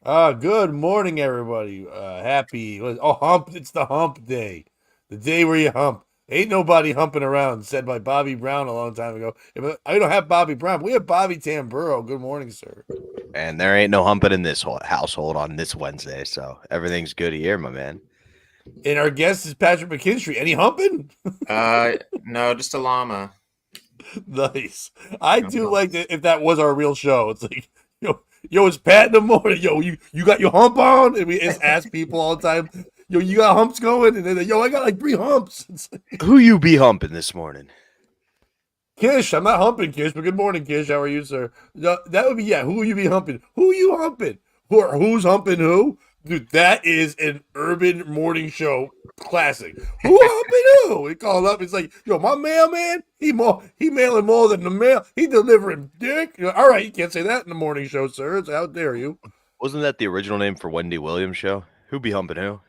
Good morning, everybody. Hump. It's the hump day. The day where you hump. Ain't nobody humping around, said by Bobby Brown a long time ago. I don't have Bobby Brown. We have Bobby Tamburo. Good morning, sir. And there ain't no humping in this household on this Wednesday, so everything's good here, my man. And our guest is Patrick Mckinstry. Any humping? No, just a llama. Nice. I do No. like that if that was our real show. It's like, yo, it's Pat in the morning. Yo, you got your hump on? And we just ask people all the time, yo, you got humps going? And then, yo, I got like 3 humps. It's like, Who you be humping this morning? Kish, I'm not humping Kish, but good morning, Kish. How are you, sir? No, that would be, yeah, who you be humping? Who you humping? Who's humping who? Dude, that is an urban morning show classic. Who humping who? We call up. It's like, yo, my mailman, he mailing more than the mail. He delivering dick. All right, you can't say that in the morning show, sir. It's how dare you? Wasn't that the original name for Wendy Williams' show? Who be humping who?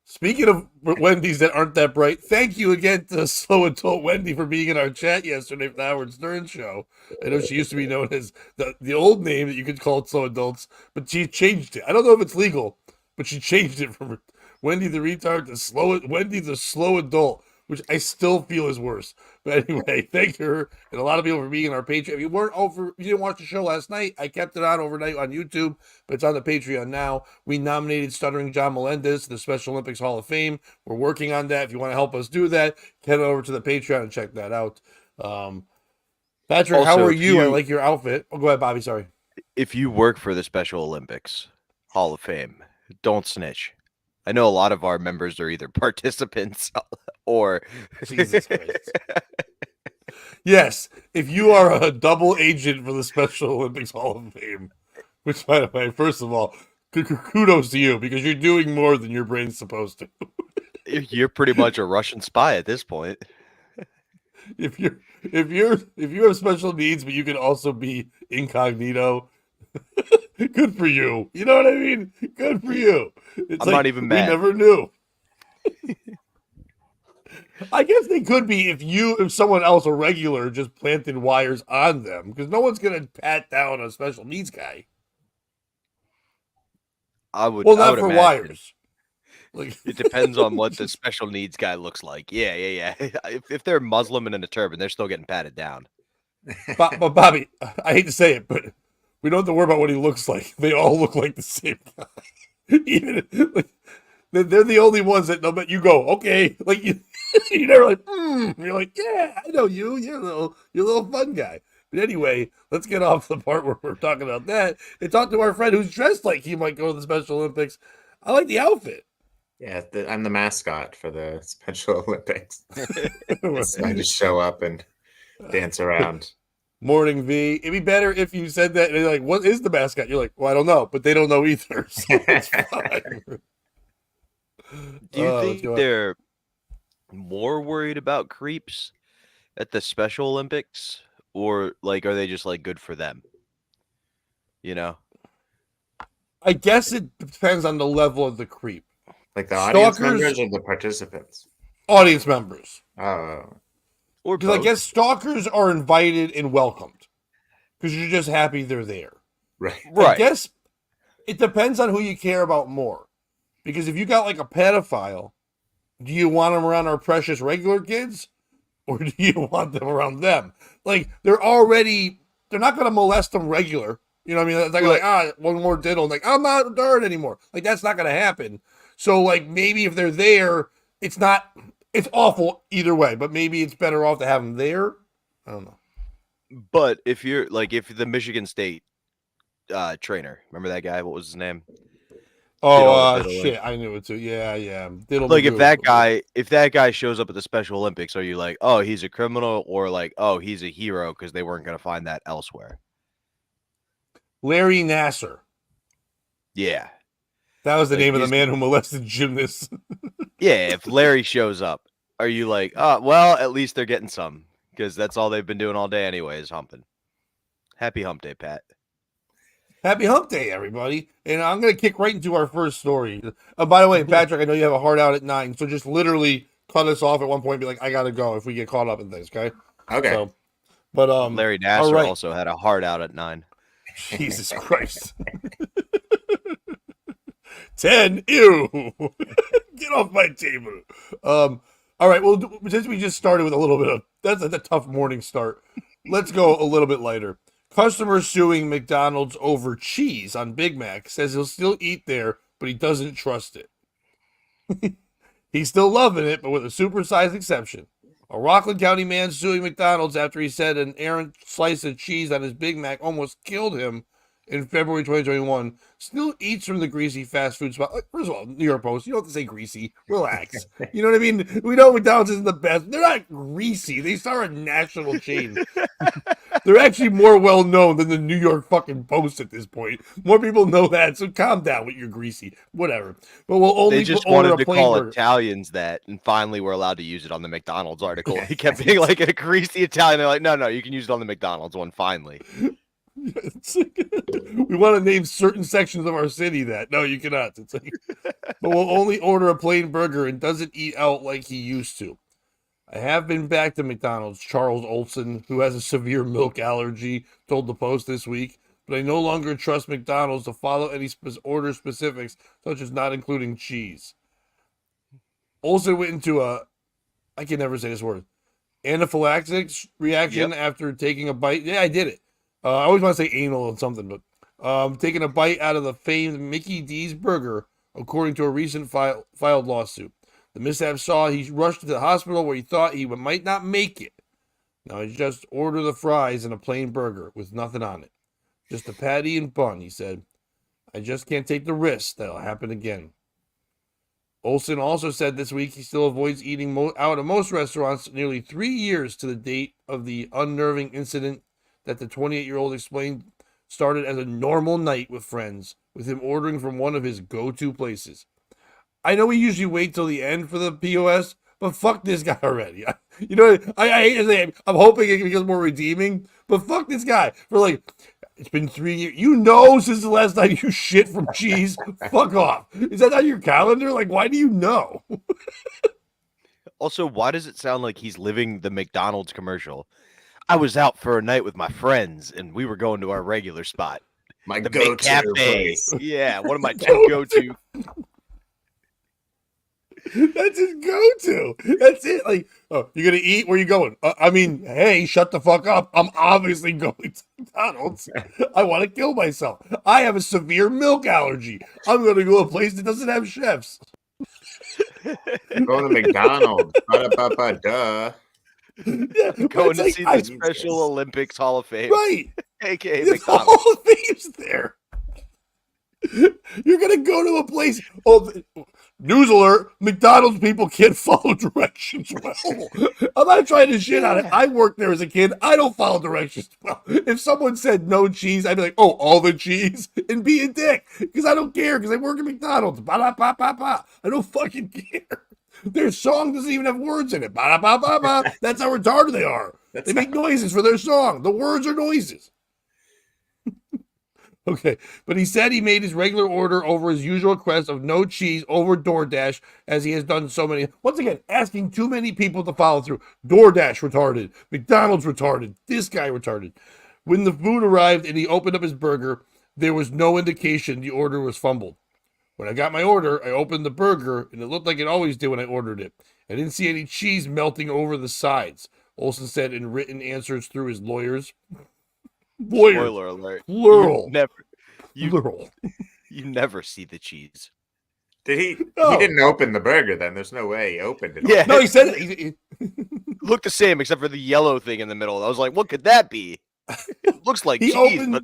Speaking of Wendy's that aren't that bright, thank you again to Slow Adult Wendy for being in our chat yesterday for the Howard Stern show. I know she used to be known as the old name that you could call it Slow Adults, but she changed it. I don't know if it's legal, but she changed it from Wendy the retard to Wendy the Slow Adult, which I still feel is worse. But anyway, thank her and a lot of people for being in our Patreon. If you didn't watch the show last night, I kept it on overnight on YouTube, but it's on the Patreon now. We nominated Stuttering John Melendez to the Special Olympics Hall of Fame. We're working on that. If you want to help us do that, head over to the Patreon and check that out. Patrick, how Also, are if you? I you- like your outfit. Oh, go ahead, Bobby. Sorry. If you work for the Special Olympics Hall of Fame, don't snitch. I know a lot of our members are either participants or Jesus Christ. Yes, if you are a double agent for the Special Olympics Hall of Fame, which, by the way, first of all, kudos to you because you're doing more than your brain's supposed to. You're pretty much a Russian spy at this point. If you have special needs, but you can also be incognito, good for you. You know what I mean? Good for you. It's I'm like not even we mad. never knew. I guess they could be if someone else, a regular, just planted wires on them because no one's gonna pat down a special needs guy. I would. Well, I not would for imagine. wires. Like It depends on what the special needs guy looks like. Yeah. If they're Muslim and in a turban, they're still getting patted down. But Bobby, I hate to say it, but we don't have to worry about what he looks like. They all look like the same guy. Even like, they're the only ones that they'll bet you go, okay. Like you're never like, You're like, yeah, I know you. You're a little fun guy. But anyway, let's get off the part where we're talking about that and talk to our friend who's dressed like he might go to the Special Olympics. I like the outfit. Yeah, I'm the mascot for the Special Olympics. So I just show up and dance around. Morning V. It'd be better if you said that and they're like, what is the mascot? You're like, well, I don't know, but they don't know either. So it's fine. Do you Let's think go on. they're more worried about creeps at the Special Olympics, or like are they just like good for them? You know, I guess it depends on the level of the creep. Like the audience Stalkers- members or the participants? Audience members. Oh, or Because I both. guess stalkers are invited and welcomed. Because you're just happy they're there. right. I Right. guess it depends on who you care about more. Because if you got like a pedophile, do you want them around our precious regular kids? Or do you want them around them? Like, they're not going to molest them regular. You know what I mean? It's like, one more diddle. Like, I'm not dirt anymore. Like, that's not going to happen. So, like, maybe if they're there, it's awful either way, but maybe it's better off to have them there. I don't know. But if you're like, if the Michigan State trainer, remember that guy? What was his name? all the diddling. Shit. I knew it too. Yeah. Diddle Like if Magoo. that guy shows up at the Special Olympics, are you like, oh, he's a criminal, or like, oh, he's a hero because they weren't going to find that elsewhere? Larry Nasser. Yeah. That was the Like, name of the he's- man who molested gymnasts. Yeah, if Larry shows up, are you like, oh, well, at least they're getting some because that's all they've been doing all day anyway is humping. Happy hump day, Pat. Happy hump day, everybody. And I'm going to kick right into our first story. By the way, Patrick, I know you have a hard out at 9, so just literally cut us off at one point and be like, I got to go if we get caught up in things, okay? Okay. So, but Larry Nasser right. also had a heart out at 9. Jesus Christ. 10. Ew. Get off my table. All right. Well, since we just started with a little bit of that's a tough morning start, let's go a little bit lighter. Customer suing McDonald's over cheese on Big Mac says he'll still eat there, but he doesn't trust it. He's still loving it, but with a supersized exception. A Rockland County man suing McDonald's after he said an errant slice of cheese on his Big Mac almost killed him in February 2021 still eats from the Greasy fast food spot. First of all, New York Post, you don't have to say Greasy. Relax. You know what I mean? We know McDonald's isn't the best. They're not greasy. They are a national chain. They're actually more well known than the New York fucking Post at this point. More people know that, so calm down with your Greasy. Whatever. But we'll only They just order wanted a to plain call burger. Italians that, and finally we're allowed to use it on the McDonald's article. He kept being like a greasy Italian. They're like, no, you can use it on the McDonald's one finally. We want to name certain sections of our city that. No, you cannot. It's like, but we'll only order a plain burger and doesn't eat out like he used to. I have been back to McDonald's, Charles Olson, who has a severe milk allergy, told the Post this week, but I no longer trust McDonald's to follow any order specifics, such as not including cheese. Olson went into I can never say this word, anaphylactic reaction after taking a bite. Yeah, I did it. I always want to say anal or something, but taking a bite out of the famed Mickey D's burger, according to a recent filed lawsuit. The mishap saw he rushed to the hospital where he thought he might not make it. Now he just ordered the fries and a plain burger with nothing on it. Just a patty and bun, he said. I just can't take the risk that'll happen again. Olson also said this week he still avoids eating out of most restaurants nearly 3 years to the date of the unnerving incident that the 28-year-old explained started as a normal night with friends, with him ordering from one of his go-to places. I know we usually wait till the end for the POS, but fuck this guy already. You know, I hate to say it. I'm hoping it becomes more redeeming, but fuck this guy for like, it's been 3 years. You know, since the last time you shit from cheese, fuck off. Is that on your calendar? Like, why do you know? Also, why does it sound like he's living the McDonald's commercial? I was out for a night with my friends, and we were going to our regular spot. My The go-to McCafe. place. Yeah, one of my two go-to. That's his go-to. That's it. Like, oh, you're gonna eat? Where you going? I mean, hey, shut the fuck up. I'm obviously going to McDonald's. I want to kill myself. I have a severe milk allergy. I'm gonna go to a place that doesn't have chefs. Going to McDonald's. Ba-da-ba-ba, duh. Yeah, but Going it's to like, see the Special Olympics Hall of Fame. right. AKA It's McDonald's. all thieves there. You're gonna go to a place. Oh, news alert! McDonald's people can't follow directions well. I'm not trying to shit on it. I worked there as a kid. I don't follow directions well. If someone said no cheese, I'd be like, "Oh, all the cheese," and be a dick because I don't care because I work at McDonald's. Ba-da-ba-ba-ba. I don't fucking care. Their song doesn't even have words in it. Ba-da-ba-ba-ba. That's how retarded they are. They make noises for their song. The words are noises. Okay, but he said he made his regular order over his usual request of no cheese over DoorDash, as he has done so many. Once again, asking too many people to follow through. DoorDash retarded. McDonald's retarded. This guy retarded. When the food arrived and he opened up his burger, there was no indication the order was fumbled. When I got my order, I opened the burger, and it looked like it always did when I ordered it. I didn't see any cheese melting over the sides, Olson said in written answers through his lawyers. Spoiler alert. Plural. You You never see the cheese. Did he? No. He didn't open the burger then. There's no way he opened it. Yeah. No, he said it. Looked the same except for the yellow thing in the middle. I was like, what could that be? It looks like He cheese, opened. but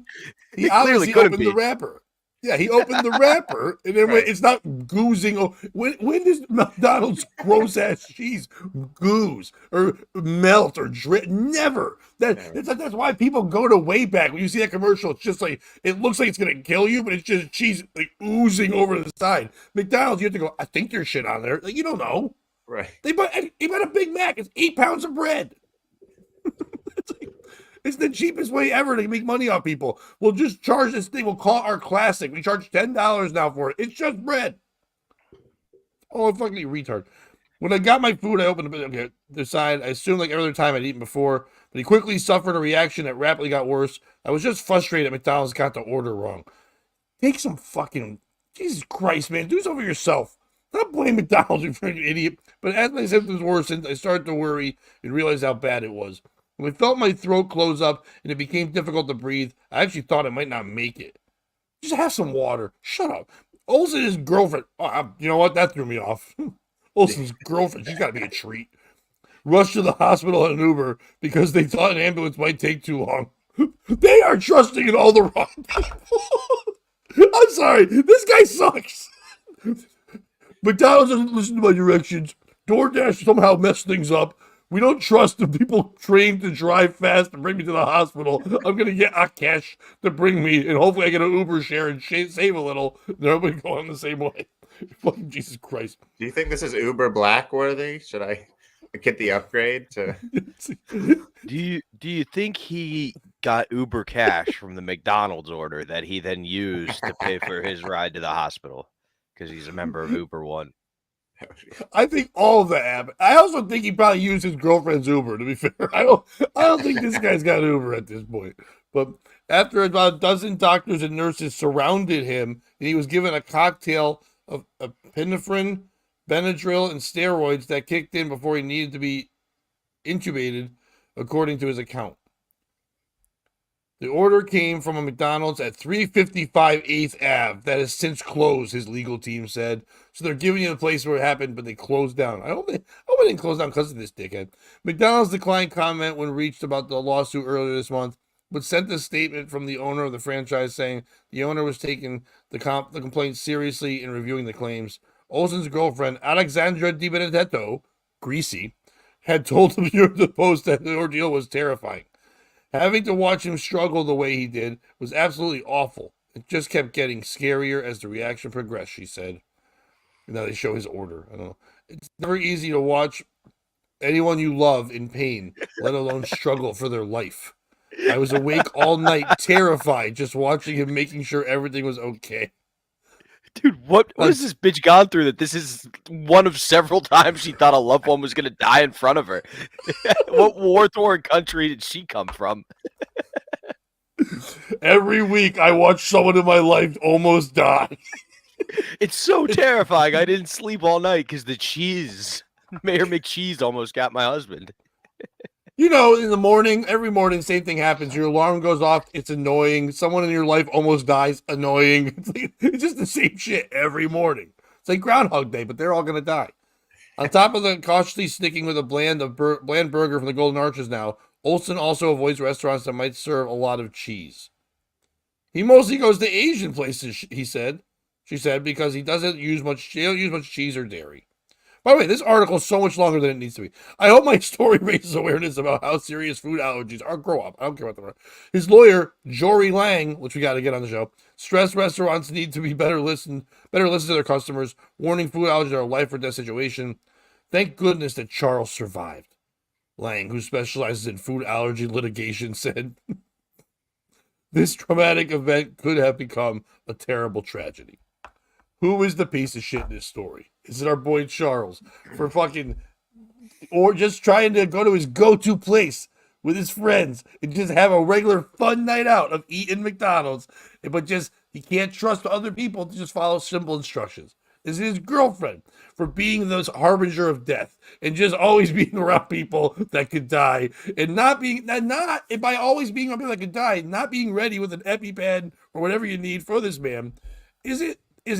He it clearly obviously couldn't opened be. the wrapper. Yeah, he opened the wrapper, and then Right. it's not goozing. When does McDonald's gross ass cheese gooze or melt or drip? Never. That's why people go to way back. When you see that commercial, it's just like it looks like it's gonna kill you, but it's just cheese like oozing over the side. McDonald's, you have to go. I think there's shit on there. Like you don't know. Right. He bought a Big Mac. It's 8 pounds of bread. It's the cheapest way ever to make money off people. We'll just charge this thing. We'll call it our classic. We charge $10 now for it. It's just bread. Oh, fucking retard. When I got my food, I opened the side. I assumed like every other time I'd eaten before, but he quickly suffered a reaction that rapidly got worse. I was just frustrated that McDonald's got the order wrong. Take some fucking Jesus Christ, man, do something for yourself. Not blame McDonald's for an idiot. But as my symptoms worsened, I started to worry and realize how bad it was. When I felt my throat close up and it became difficult to breathe, I actually thought I might not make it. Just have some water. Shut up. Olsen and his girlfriend. Oh, you know what? That threw me off. Olsen's girlfriend. She's got to be a treat. Rushed to the hospital in an Uber because they thought an ambulance might take too long. They are trusting in all the wrong people. I'm sorry. This guy sucks. McDonald's doesn't listen to my directions. DoorDash somehow messed things up. We don't trust the people trained to drive fast and bring me to the hospital. I'm going to get Akash to bring me, and hopefully I get an Uber share and save a little. Then everybody go on the same way. Fucking Jesus Christ. Do you think this is Uber Black worthy? Should I get the upgrade to? Do you think he got Uber cash from the McDonald's order that he then used to pay for his ride to the hospital because he's a member of Uber One? I think all of that happened. I also think he probably used his girlfriend's Uber, to be fair. I don't think this guy's got Uber at this point. But after about a dozen doctors and nurses surrounded him, and he was given a cocktail of epinephrine, Benadryl, and steroids that kicked in before he needed to be intubated, according to his account. The order came from a McDonald's at 355 8th Ave that has since closed, his legal team said. So they're giving you the place where it happened, but they closed down. I hope it didn't close down because of this dickhead. McDonald's declined comment when reached about the lawsuit earlier this month, but sent a statement from the owner of the franchise saying the owner was taking the complaint seriously in reviewing the claims. Olsen's girlfriend, Alexandra Di Benedetto, Greasy, had told the New York Post that the ordeal was terrifying. Having to watch him struggle the way he did was absolutely awful. It just kept getting scarier as the reaction progressed, she said. And now they show his order. I don't know. It's never easy to watch anyone you love in pain, let alone struggle for their life. I was awake all night, terrified, just watching him, making sure everything was okay. Dude, what has this bitch gone through that this is one of several times she thought a loved one was going to die in front of her? What war-torn country did she come from? Every week I watch someone in my life almost die. It's so terrifying. I didn't sleep all night because the cheese, Mayor McCheese almost got my husband. You know, in the morning, every morning, same thing happens. Your alarm goes off. It's annoying. Someone in your life almost dies. Annoying. It's just the same shit every morning. It's like Groundhog Day, but they're all going to die. On top of the cautiously sticking with a bland burger from the Golden Arches now, Olsen also avoids restaurants that might serve a lot of cheese. He mostly goes to Asian places, she said, because he don't use much cheese or dairy. By the way, this article is so much longer than it needs to be. I hope my story raises awareness about how serious food allergies are. Grow up. I don't care what they are. His lawyer, Jory Lang, which we got to get on the show, stressed restaurants need to be better listen to their customers, warning food allergies are a life or death situation. Thank goodness that Charles survived. Lang, who specializes in food allergy litigation, said, this traumatic event could have become a terrible tragedy. Who is the piece of shit in this story? Is it our boy Charles for fucking, or just trying to go to his go-to place with his friends and just have a regular fun night out of eating McDonald's, but just he can't trust other people to just follow simple instructions? Is it his girlfriend for being the harbinger of death and just always being around people that could die and not by always being around people that could die, not being ready with an EpiPen or whatever you need for this man? Is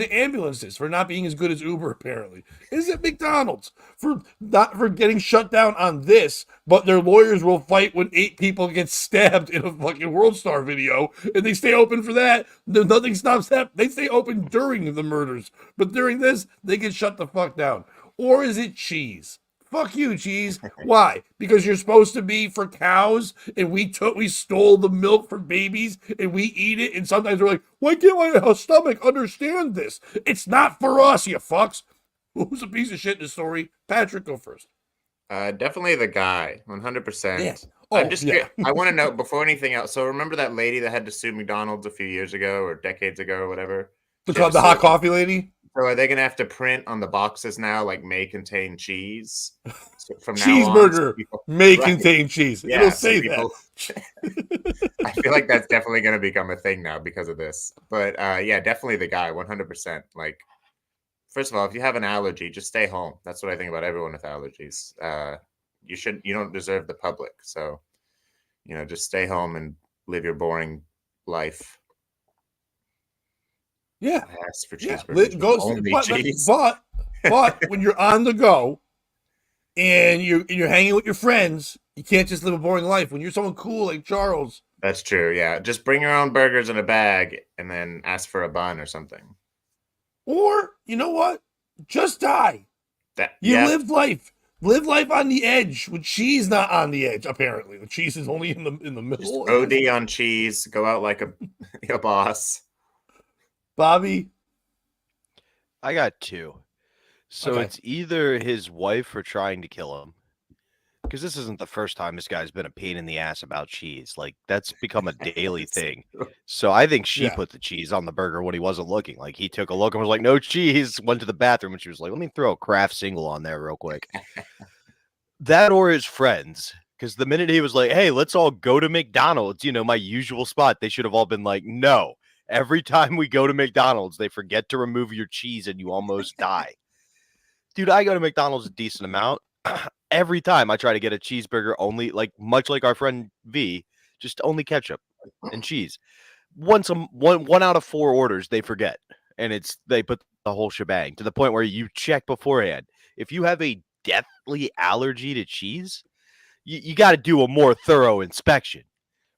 it ambulances for not being as good as Uber, apparently? Is it McDonald's for getting shut down on this, but their lawyers will fight when 8 people get stabbed in a fucking World Star video, and they stay open for that? Nothing stops that. They stay open during the murders, but during this, they get shut the fuck down. Or is it cheese? Fuck you, cheese. Why? Because you're supposed to be for cows, and we stole the milk for babies, and we eat it, and sometimes we're like, why can't my stomach understand this? It's not for us, you fucks. Who's a piece of shit in the story? Patrick, go first. Definitely the guy, 100%. Yeah. I want to know, before anything else, so remember that lady that had to sue McDonald's a few years ago or decades ago or whatever? The hot coffee lady? So are they gonna have to print on the boxes now, like may contain cheese? So from now on, so Cheeseburger people, may right? contain cheese. It'll Yeah, so say people. I feel like that's definitely gonna become a thing now because of this. But yeah, definitely the guy, 100%. Like, first of all, if you have an allergy, just stay home. That's what I think about everyone with allergies. You don't deserve the public, so just stay home and live your boring life. Yeah. Ask for Yeah. cheeseburgers with Go, only cheese. but when you're on the go and you're hanging with your friends, you can't just live a boring life. When you're someone cool like Charles, That's true. Yeah, just bring your own burgers in a bag and then ask for a bun or something. or you know what, just die. You Yeah, live life. Live life on the edge with cheese not on the edge. Apparently, the cheese is only in the just middle. OD on cheese. Go out like a boss. Bobby, I got two. So Okay. it's either his wife for trying to kill him, because this isn't the first time this guy's been a pain in the ass about cheese. Like, that's become a daily thing. So I think she Yeah. put the cheese on the burger when he wasn't looking. Like, he took a look and was like, no cheese, went to the bathroom, and she was like, let me throw a Kraft single on there real quick. That or his friends. Because the minute he was like, hey, let's all go to McDonald's, my usual spot, they should have all been like, no. Every time we go to McDonald's, they forget to remove your cheese and you almost die. Dude, I go to McDonald's a decent amount. Every time I try to get a cheeseburger, only much like our friend V, just only ketchup and cheese. One out of 4 orders they forget, and they put the whole shebang to the point where you check beforehand. If you have a deathly allergy to cheese, you got to do a more thorough inspection,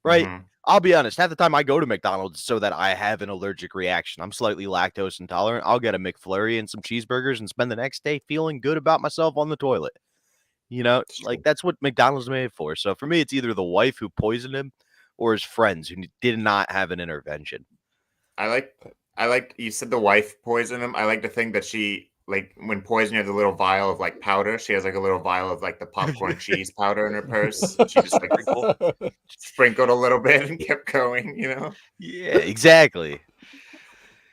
right? Mhm. I'll be honest. Half the time I go to McDonald's so that I have an allergic reaction. I'm slightly lactose intolerant. I'll get a McFlurry and some cheeseburgers and spend the next day feeling good about myself on the toilet. That's what McDonald's is made for. So for me, it's either the wife who poisoned him or his friends who did not have an intervention. I like you said the wife poisoned him. I like to think that she, like, when poison, you have the little vial of like powder. She has like a little vial of like the popcorn cheese powder in her purse. She just like sprinkled a little bit and kept going, Yeah, exactly.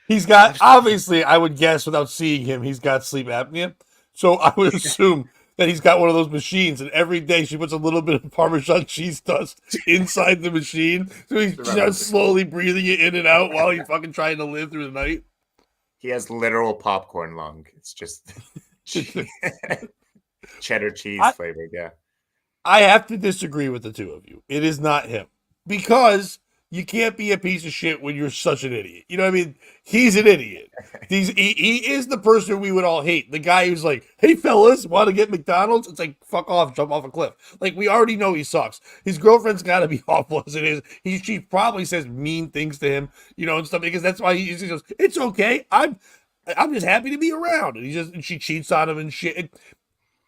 He's got, obviously, I would guess without seeing him, he's got sleep apnea. So I would assume that he's got one of those machines, and every day she puts a little bit of Parmesan cheese dust inside the machine. So he's just slowly breathing it in and out while he's fucking trying to live through the night. He has literal popcorn lung. It's just cheddar cheese flavored. Yeah. I have to disagree with the two of you. It is not him. Because you can't be a piece of shit when you're such an idiot. You know what I mean? He's an idiot. He is the person we would all hate. The guy who's like, hey, fellas, want to get McDonald's? It's like, fuck off, jump off a cliff. Like, we already know he sucks. His girlfriend's got to be awful as it is. She probably says mean things to him, and stuff, because that's why he goes, it's okay. I'm just happy to be around. And she cheats on him and shit. And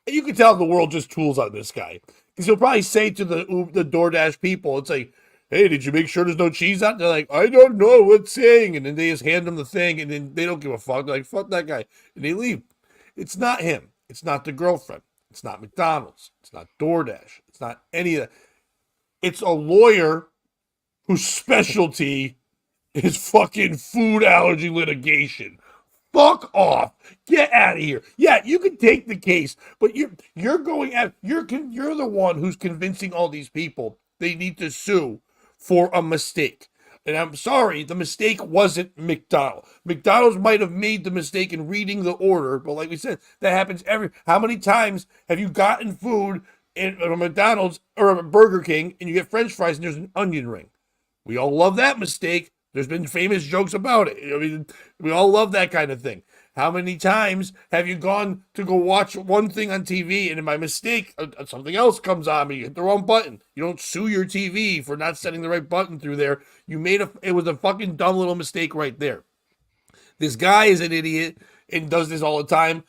you can tell the world just tools on this guy. Because he'll probably say to the DoorDash people, it's like, hey, did you make sure there's no cheese on? They're like, I don't know what's saying. And then they just hand them the thing, and then they don't give a fuck. They're like, fuck that guy. And they leave. It's not him. It's not the girlfriend. It's not McDonald's. It's not DoorDash. It's not any of that. It's a lawyer whose specialty is fucking food allergy litigation. Fuck off. Get out of here. Yeah, you can take the case, but you're going at you're the one who's convincing all these people they need to sue for a mistake. And I'm sorry, the mistake wasn't McDonald's. McDonald's might have made the mistake in reading the order, but like we said, that happens how many times have you gotten food at a McDonald's or a Burger King and you get French fries and there's an onion ring? We all love that mistake. There's been famous jokes about it. I mean, we all love that kind of thing. How many times have you gone to go watch one thing on TV and by mistake something else comes on, but you hit the wrong button? You don't sue your TV for not setting the right button through there. It was a fucking dumb little mistake right there. This guy is an idiot and does this all the time.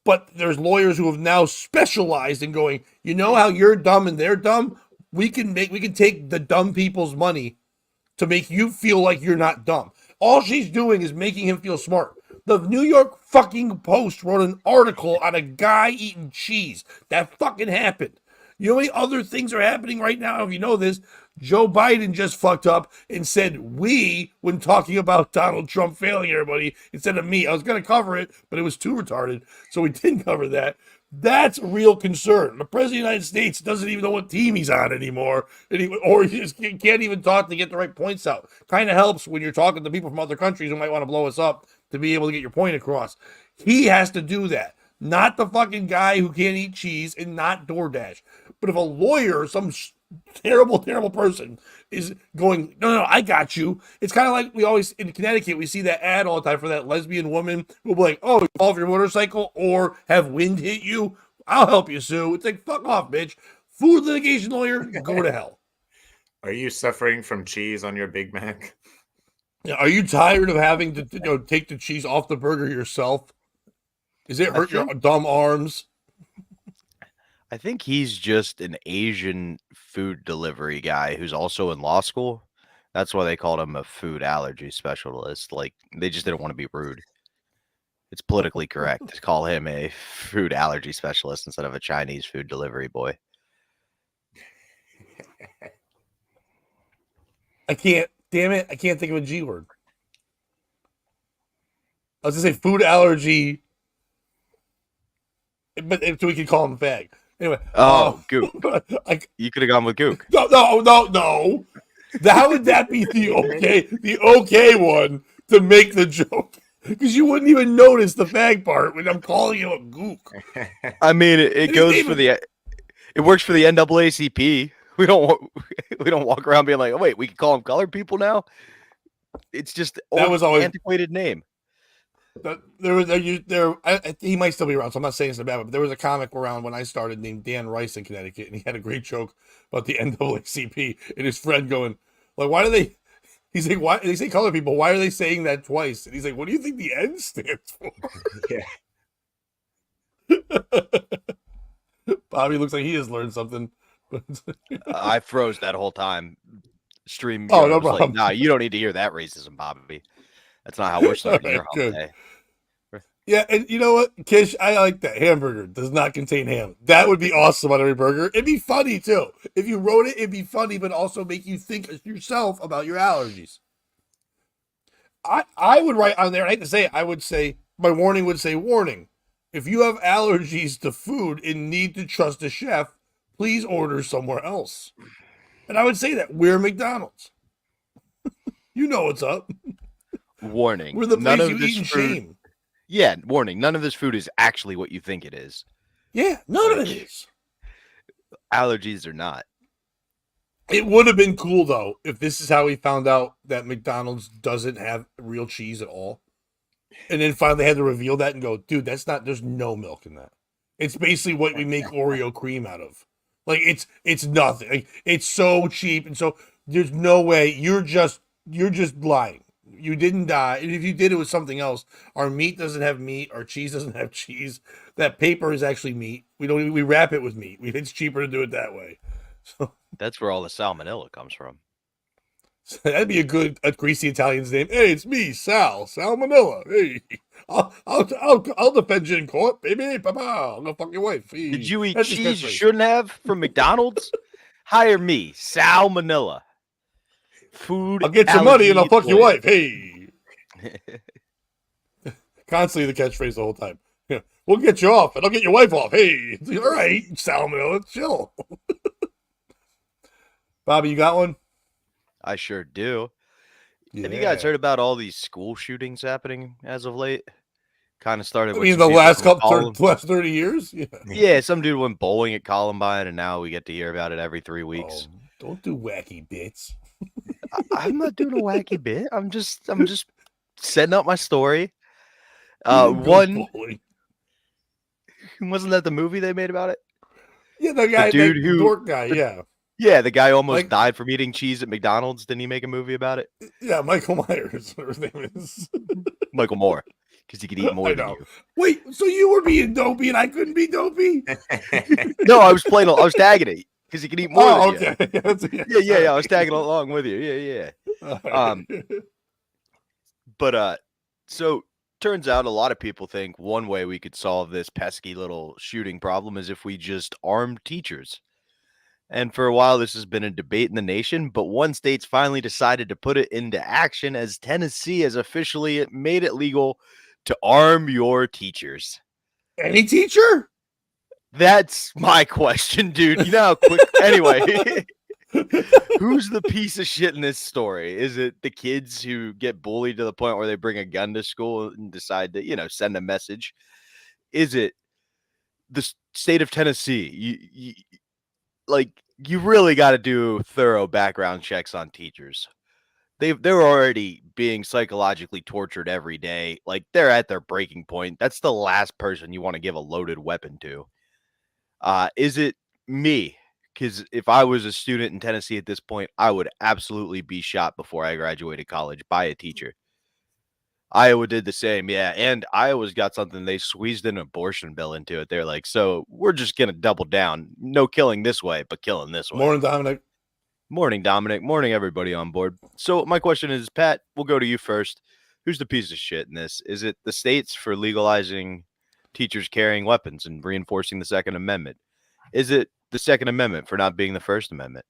But there's lawyers who have now specialized in going, you know how you're dumb and they're dumb? We can take the dumb people's money to make you feel like you're not dumb. All she's doing is making him feel smart. The New York fucking Post wrote an article on a guy eating cheese. That fucking happened. You know how many other things are happening right now? If you know this, Joe Biden just fucked up and said we when talking about Donald Trump failing everybody instead of me. I was going to cover it, but it was too retarded, so we didn't cover that. That's a real concern. The president of the United States doesn't even know what team he's on anymore, or he just can't even talk to get the right points out. Kind of helps when you're talking to people from other countries who might want to blow us up to be able to get your point across. He has to do that, not the fucking guy who can't eat cheese and not DoorDash. But if a lawyer, some terrible, terrible person is going, no, I got you. It's kind of like we always, in Connecticut, we see that ad all the time for that lesbian woman who'll be like, oh, you fall off your motorcycle or have wind hit you. I'll help you, Sue. It's like, fuck off, bitch. Food litigation lawyer, go to hell. Are you suffering from cheese on your Big Mac? Are you tired of having to take the cheese off the burger yourself? Does it hurt your dumb arms? I think he's just an Asian food delivery guy who's also in law school. That's why they called him a food allergy specialist. Like, they just didn't want to be rude. It's politically correct to call him a food allergy specialist instead of a Chinese food delivery boy. I can't think of a G word. I was going to say food allergy, but so we could call him a fag. Anyway. Gook. You could have gone with Gook. No. How would that be the okay one to make the joke? Because you wouldn't even notice the fag part when I'm calling you a gook. I mean, it goes for it works for the NAACP. We don't walk around being like, oh wait, we can call them colored people now. It's just that was always antiquated name. He might still be around, so I'm not saying it's bad, but there was a comic around when I started named Dan Rice in Connecticut, and he had a great joke about the NAACP and his friend going, like, why do they? He's like, why they say colored people? Why are they saying that twice? And he's like, what do you think the N stands for? Yeah. Bobby looks like he has learned something. I froze that whole time. Stream. Oh, no problem. Like, nah, you don't need to hear that racism, Bobby. That's not how we're starting your whole day. Yeah, and you know what, Kish, I like that. Hamburger does not contain ham. That would be awesome on every burger. It'd be funny too. If you wrote it, it'd be funny, but also make you think yourself about your allergies. I would write on there, I hate to say it, I would say, my warning would say, warning. If you have allergies to food and need to trust a chef, please order somewhere else. And I would say that. We're McDonald's. You know what's up. Warning. We're the place you eat in shame. Yeah, warning. None of this food is actually what you think it is. Yeah, none of it is. Allergies are not. It would have been cool, though, if this is how we found out that McDonald's doesn't have real cheese at all. And then finally had to reveal that and go, dude, there's no milk in that. It's basically what we make Oreo cream out of. Like, it's nothing. Like, it's so cheap. And so there's no way. You're just lying. You didn't die. And if you did, it was something else. Our meat doesn't have meat. Our cheese doesn't have cheese. That paper is actually meat. We wrap it with meat. It's cheaper to do it that way. So that's where all the salmonella comes from. So that'd be a greasy Italian's name. Hey, it's me, Sal Salmonella. Hey, I'll defend you in court, baby. Papa, I'm gonna fuck your wife. Hey. Did you eat cheese you shouldn't have from McDonald's? Hire me, Salmonella. Food. I'll get your money and I'll fuck your wife. Hey. Constantly the catchphrase the whole time. Yeah, we'll get you off and I'll get your wife off. Hey, all right, Salmonella, chill. Bobby, you got one? I sure do. Yeah. Have you guys heard about all these school shootings happening as of late? Kind of started with the last 30 years? Yeah, some dude went bowling at Columbine, and now we get to hear about it every 3 weeks. Oh, don't do wacky bits. I'm not doing a wacky bit. I'm just setting up my story. One wasn't that the movie they made about it? Yeah, the guy, the dude dork guy, yeah. Yeah, the guy almost died from eating cheese at McDonald's. Didn't he make a movie about it? Yeah, Michael Myers, whatever his name is. Michael Moore, because he could eat more than you. Wait, so you were being dopey and I couldn't be dopey? No, I was tagging it because he could eat more than you. Yeah. I was tagging along with you. Yeah. But so turns out a lot of people think one way we could solve this pesky little shooting problem is if we just armed teachers. And for a while, this has been a debate in the nation, but one state's finally decided to put it into action as Tennessee has officially made it legal to arm your teachers. Any teacher? That's my question, dude. You know how quick. Anyway, who's the piece of shit in this story? Is it the kids who get bullied to the point where they bring a gun to school and decide to, send a message? Is it the state of Tennessee? You really got to do thorough background checks on teachers. They're already being psychologically tortured every day. Like, they're at their breaking point. That's the last person you want to give a loaded weapon to. Is it me? Because if I was a student in Tennessee at this point, I would absolutely be shot before I graduated college by a teacher. Iowa did the same, yeah. And Iowa's got something, they squeezed an abortion bill into it. They're like, so we're just going to double down. No killing this way, but killing this way. Morning, Dominic. Morning, Dominic. Morning, everybody on board. So my question is, Pat, we'll go to you first. Who's the piece of shit in this? Is it the states for legalizing teachers carrying weapons and reinforcing the Second Amendment? Is it the Second Amendment for not being the First Amendment?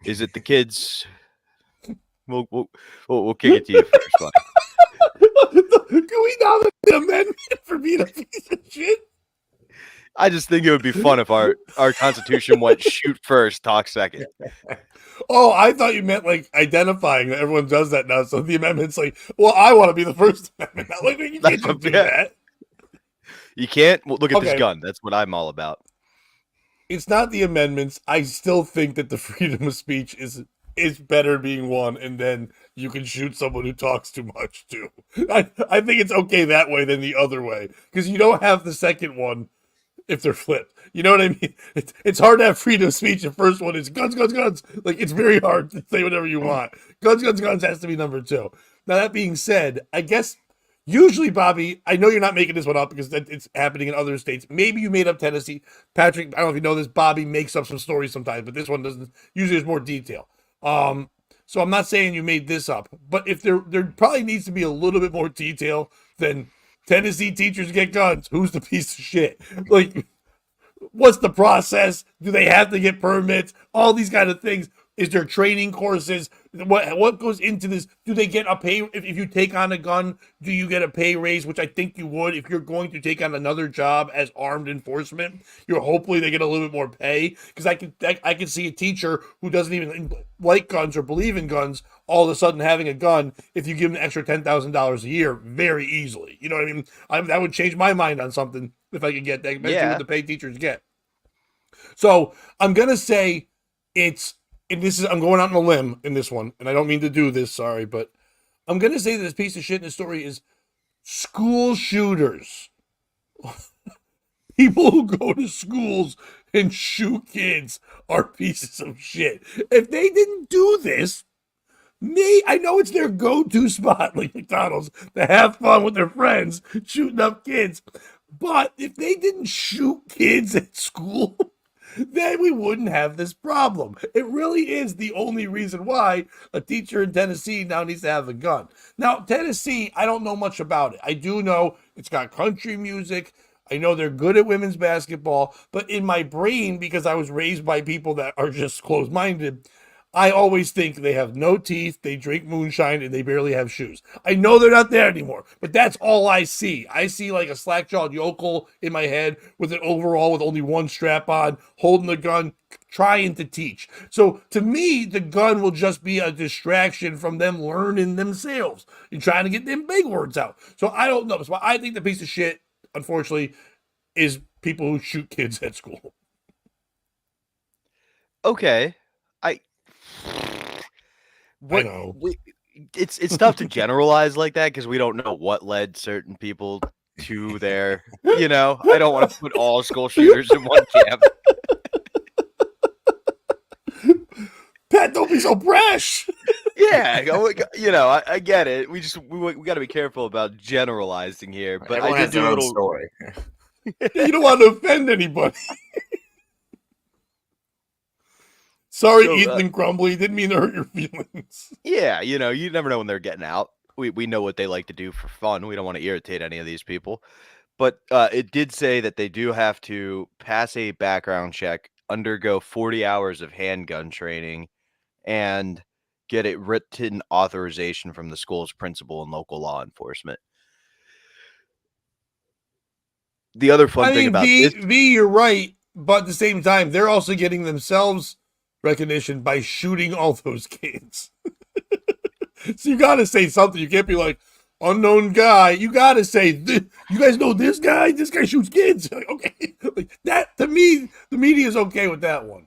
Is it the kids? We'll kick it to you first. Fine. Can we nominate the amendment for being a piece of shit? I just think it would be fun if our Constitution went shoot first, talk second. Oh, I thought you meant like identifying that everyone does that now. So the amendment's like, well, I want to be the First Amendment. Not like you can't just do that. You can't. Well, look at this gun. That's what I'm all about. It's not the amendments. I still think that the freedom of speech is better being one, and then you can shoot someone who talks too much too. I think it's okay that way than the other way, because you don't have the second one if they're flipped. You know what I mean? It's hard to have freedom of speech. The first one is guns, guns, guns. Like, it's very hard to say whatever you want. Guns, guns, guns has to be number 2. Now, that being said, I guess usually, Bobby, I know you're not making this one up because it's happening in other states. Maybe you made up Tennessee. Patrick, I don't know if you know this, Bobby makes up some stories sometimes, but this one doesn't. Usually there's more detail. So I'm not saying you made this up, but if there probably needs to be a little bit more detail than Tennessee teachers get guns. Who's the piece of shit? Like, what's the process? Do they have to get permits? All these kind of things. Is there training courses? What goes into this? Do they get a pay? If you take on a gun, do you get a pay raise? Which I think you would. If you're going to take on another job as armed enforcement, hopefully they get a little bit more pay. Because I can see a teacher who doesn't even like guns or believe in guns all of a sudden having a gun if you give them an extra $10,000 a year very easily. You know what I mean? That would change my mind on something if I could get that. Imagine what the pay teachers get. So I'm gonna say I'm going out on a limb in this one, and I don't mean to do this, sorry, but I'm going to say that this piece of shit in the story is school shooters. People who go to schools and shoot kids are pieces of shit. If they didn't do this, I know it's their go-to spot, like McDonald's, to have fun with their friends, shooting up kids. But if they didn't shoot kids at school, then we wouldn't have this problem. It really is the only reason why a teacher in Tennessee now needs to have a gun. Now, Tennessee, I don't know much about it. I do know it's got country music. I know they're good at women's basketball. But in my brain, because I was raised by people that are just closed-minded, I always think they have no teeth, they drink moonshine, and they barely have shoes. I know they're not there anymore, but that's all I see. I see like a slack-jawed yokel in my head with an overall with only one strap on, holding the gun, trying to teach. So to me, the gun will just be a distraction from them learning themselves and trying to get them big words out. So I don't know. So I think the piece of shit, unfortunately, is people who shoot kids at school. Okay. I know. It's tough to generalize like that because we don't know what led certain people to their, I don't want to put all school shooters in one camp. Pat, don't be so brash. Yeah, I get it. We got to be careful about generalizing here. But everyone has their own story. You don't want to offend anybody. Sorry, Ethan and Crumbly. Didn't mean to hurt your feelings. Yeah, you never know when they're getting out. We know what they like to do for fun. We don't want to irritate any of these people. But it did say that they do have to pass a background check undergo 40 hours of handgun training and get a written authorization from the school's principal and local law enforcement. The other fun thing about this, you're right, but at the same time, they're also getting themselves recognition by shooting all those kids. So you got to say something. You can't be like, unknown guy. You got to say, you guys know this guy? This guy shoots kids. Like, okay. Like, that, to me, the media is okay with that one.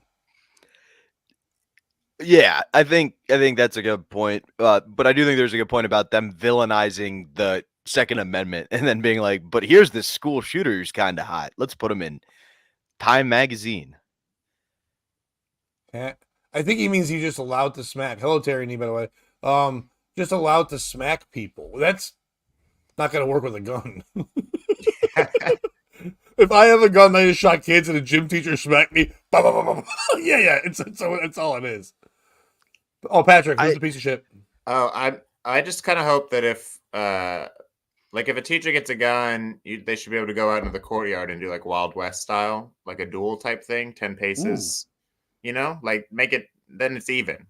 yeah, I think that's a good point. But I do think there's a good point about them villainizing the Second Amendment and then being like, but here's this school shooter who's kind of hot. Let's put him in Time magazine. I think he means he's just allowed to smack. Hello, Terry Nee, by the way. Just allowed to smack people. That's not going to work with a gun. If I have a gun, I just shot kids and a gym teacher smacked me. Bah, bah, bah, bah, bah. Yeah, it's all it is. Oh, Patrick, who's the piece of shit? Oh, I just kind of hope that if like if a teacher gets a gun, they should be able to go out into the courtyard and do like Wild West style, like a duel type thing, 10 paces. Ooh. You know, like make it, then it's even.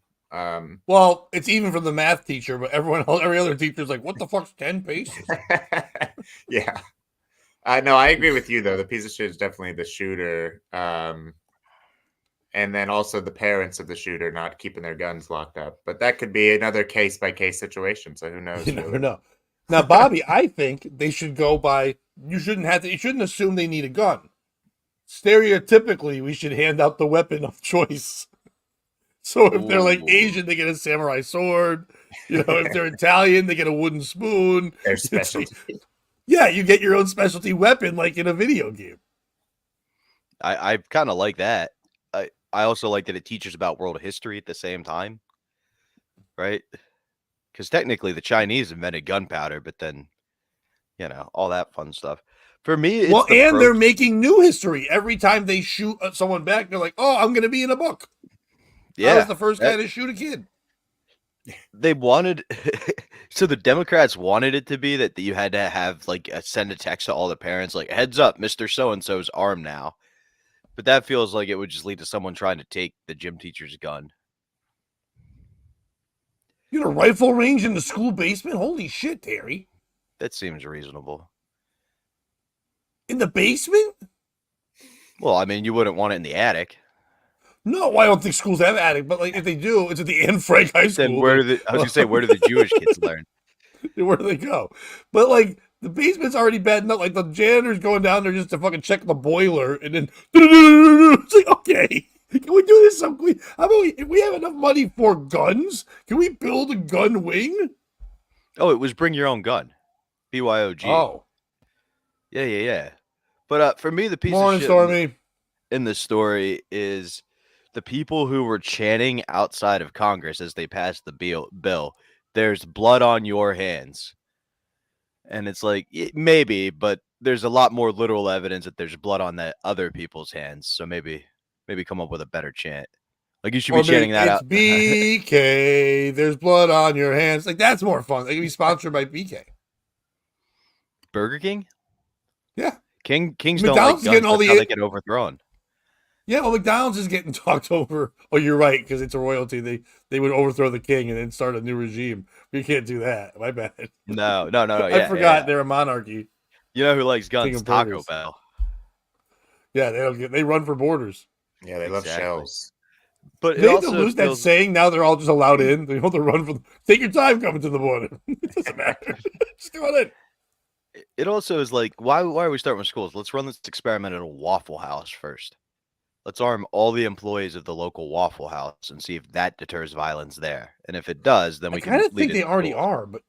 Well, it's even for the math teacher, but every other teacher's like, what the fuck's 10 paces? Yeah. No, I agree with you though. The piece of shit is definitely the shooter. And then also the parents of the shooter not keeping their guns locked up. But that could be another case by case situation. So who knows? You never know. Now, Bobby, I think they should go by, you shouldn't assume they need a gun. Stereotypically, we should hand out the weapon of choice. So if they're like Asian, they get a samurai sword. You know, if they're Italian, they get a wooden spoon. Their specialty. Yeah, you get your own specialty weapon like in a video game. I kind of like that. I also like that it teaches about world history at the same time, right? Because technically the Chinese invented gunpowder, but then, you know, all that fun stuff. For me, it's they're making new history. Every time they shoot someone back, they're like, oh, I'm going to be in a book. Yeah. I was the first guy to shoot a kid. They wanted, so the Democrats wanted it to be that you had to have, like, send a text to all the parents, like, heads up, Mr. So-and-so's armed now. But that feels like it would just lead to someone trying to take the gym teacher's gun. You got a rifle range in the school basement? Holy shit, Terry. That seems reasonable. In the basement? Well, I mean, you wouldn't want it in the attic. No, I don't think schools have attic, but like if they do, it's at the Anne Frank High School. Then where do I was gonna say, where do the Jewish kids learn? Where do they go? But like the basement's already bad enough. Like the janitor's going down there just to fucking check the boiler, and then it's like, okay, can we do this? How about if we have enough money for guns, can we build a gun wing? Oh, it was bring your own gun, BYOG. Oh, yeah. But for me, the piece Morning, of shit Stormy. in the story is the people who were chanting outside of Congress as they passed the bill. There's blood on your hands. And it's like, maybe, but there's a lot more literal evidence that there's blood on that other people's hands. So maybe come up with a better chant. Like you should be chanting that out. BK, there's blood on your hands. Like that's more fun. They can be sponsored by BK. Burger King? Yeah. Kings McDonald's don't like guns. Getting all That's how they get overthrown. Yeah, well, McDonald's is getting talked over. Oh, you're right, because it's a royalty. They would overthrow the king and then start a new regime. You can't do that. My bad. No. I forgot they're a monarchy. You know who likes guns? Taco Bell. Yeah, they run for borders. Yeah, they love shells. But they have to lose that saying. Now they're all just allowed in. They have to run for. Take your time coming to the border. It doesn't matter. Just go on in. It also is like, why are we starting with schools? Let's run this experiment at a Waffle House first. Let's arm all the employees of the local Waffle House and see if that deters violence there. And if it does, then we can. I kind of think they already are, but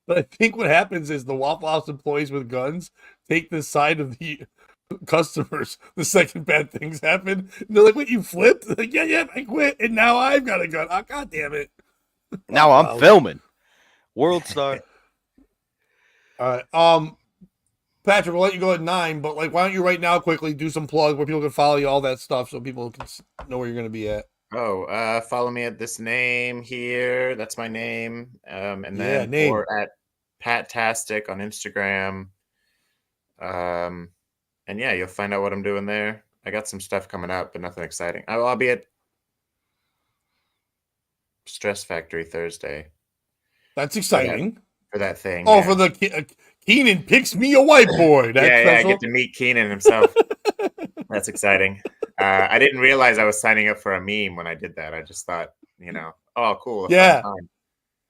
I think what happens is the Waffle House employees with guns take the side of the customers the second bad things happen. And they're like, "What? You flipped?" Like, yeah, I quit, and now I've got a gun. Oh, God damn it! Now I'm filming. World Star. All right. Patrick, we'll let you go at 9, but like, why don't you right now quickly do some plugs where people can follow you, all that stuff, so people can know where you're going to be at. Oh, follow me at this name here. That's my name. And then or at Pattastic on Instagram. And yeah, you'll find out what I'm doing there. I got some stuff coming up, but nothing exciting. I'll be at Stress Factory Thursday That's exciting. for that thing. Oh, yeah. for the Keenan picks me a whiteboard. That's I special. get to meet Keenan himself. That's exciting. I didn't realize I was signing up for a meme when I did that. I just thought, oh, cool. Yeah. Fun time.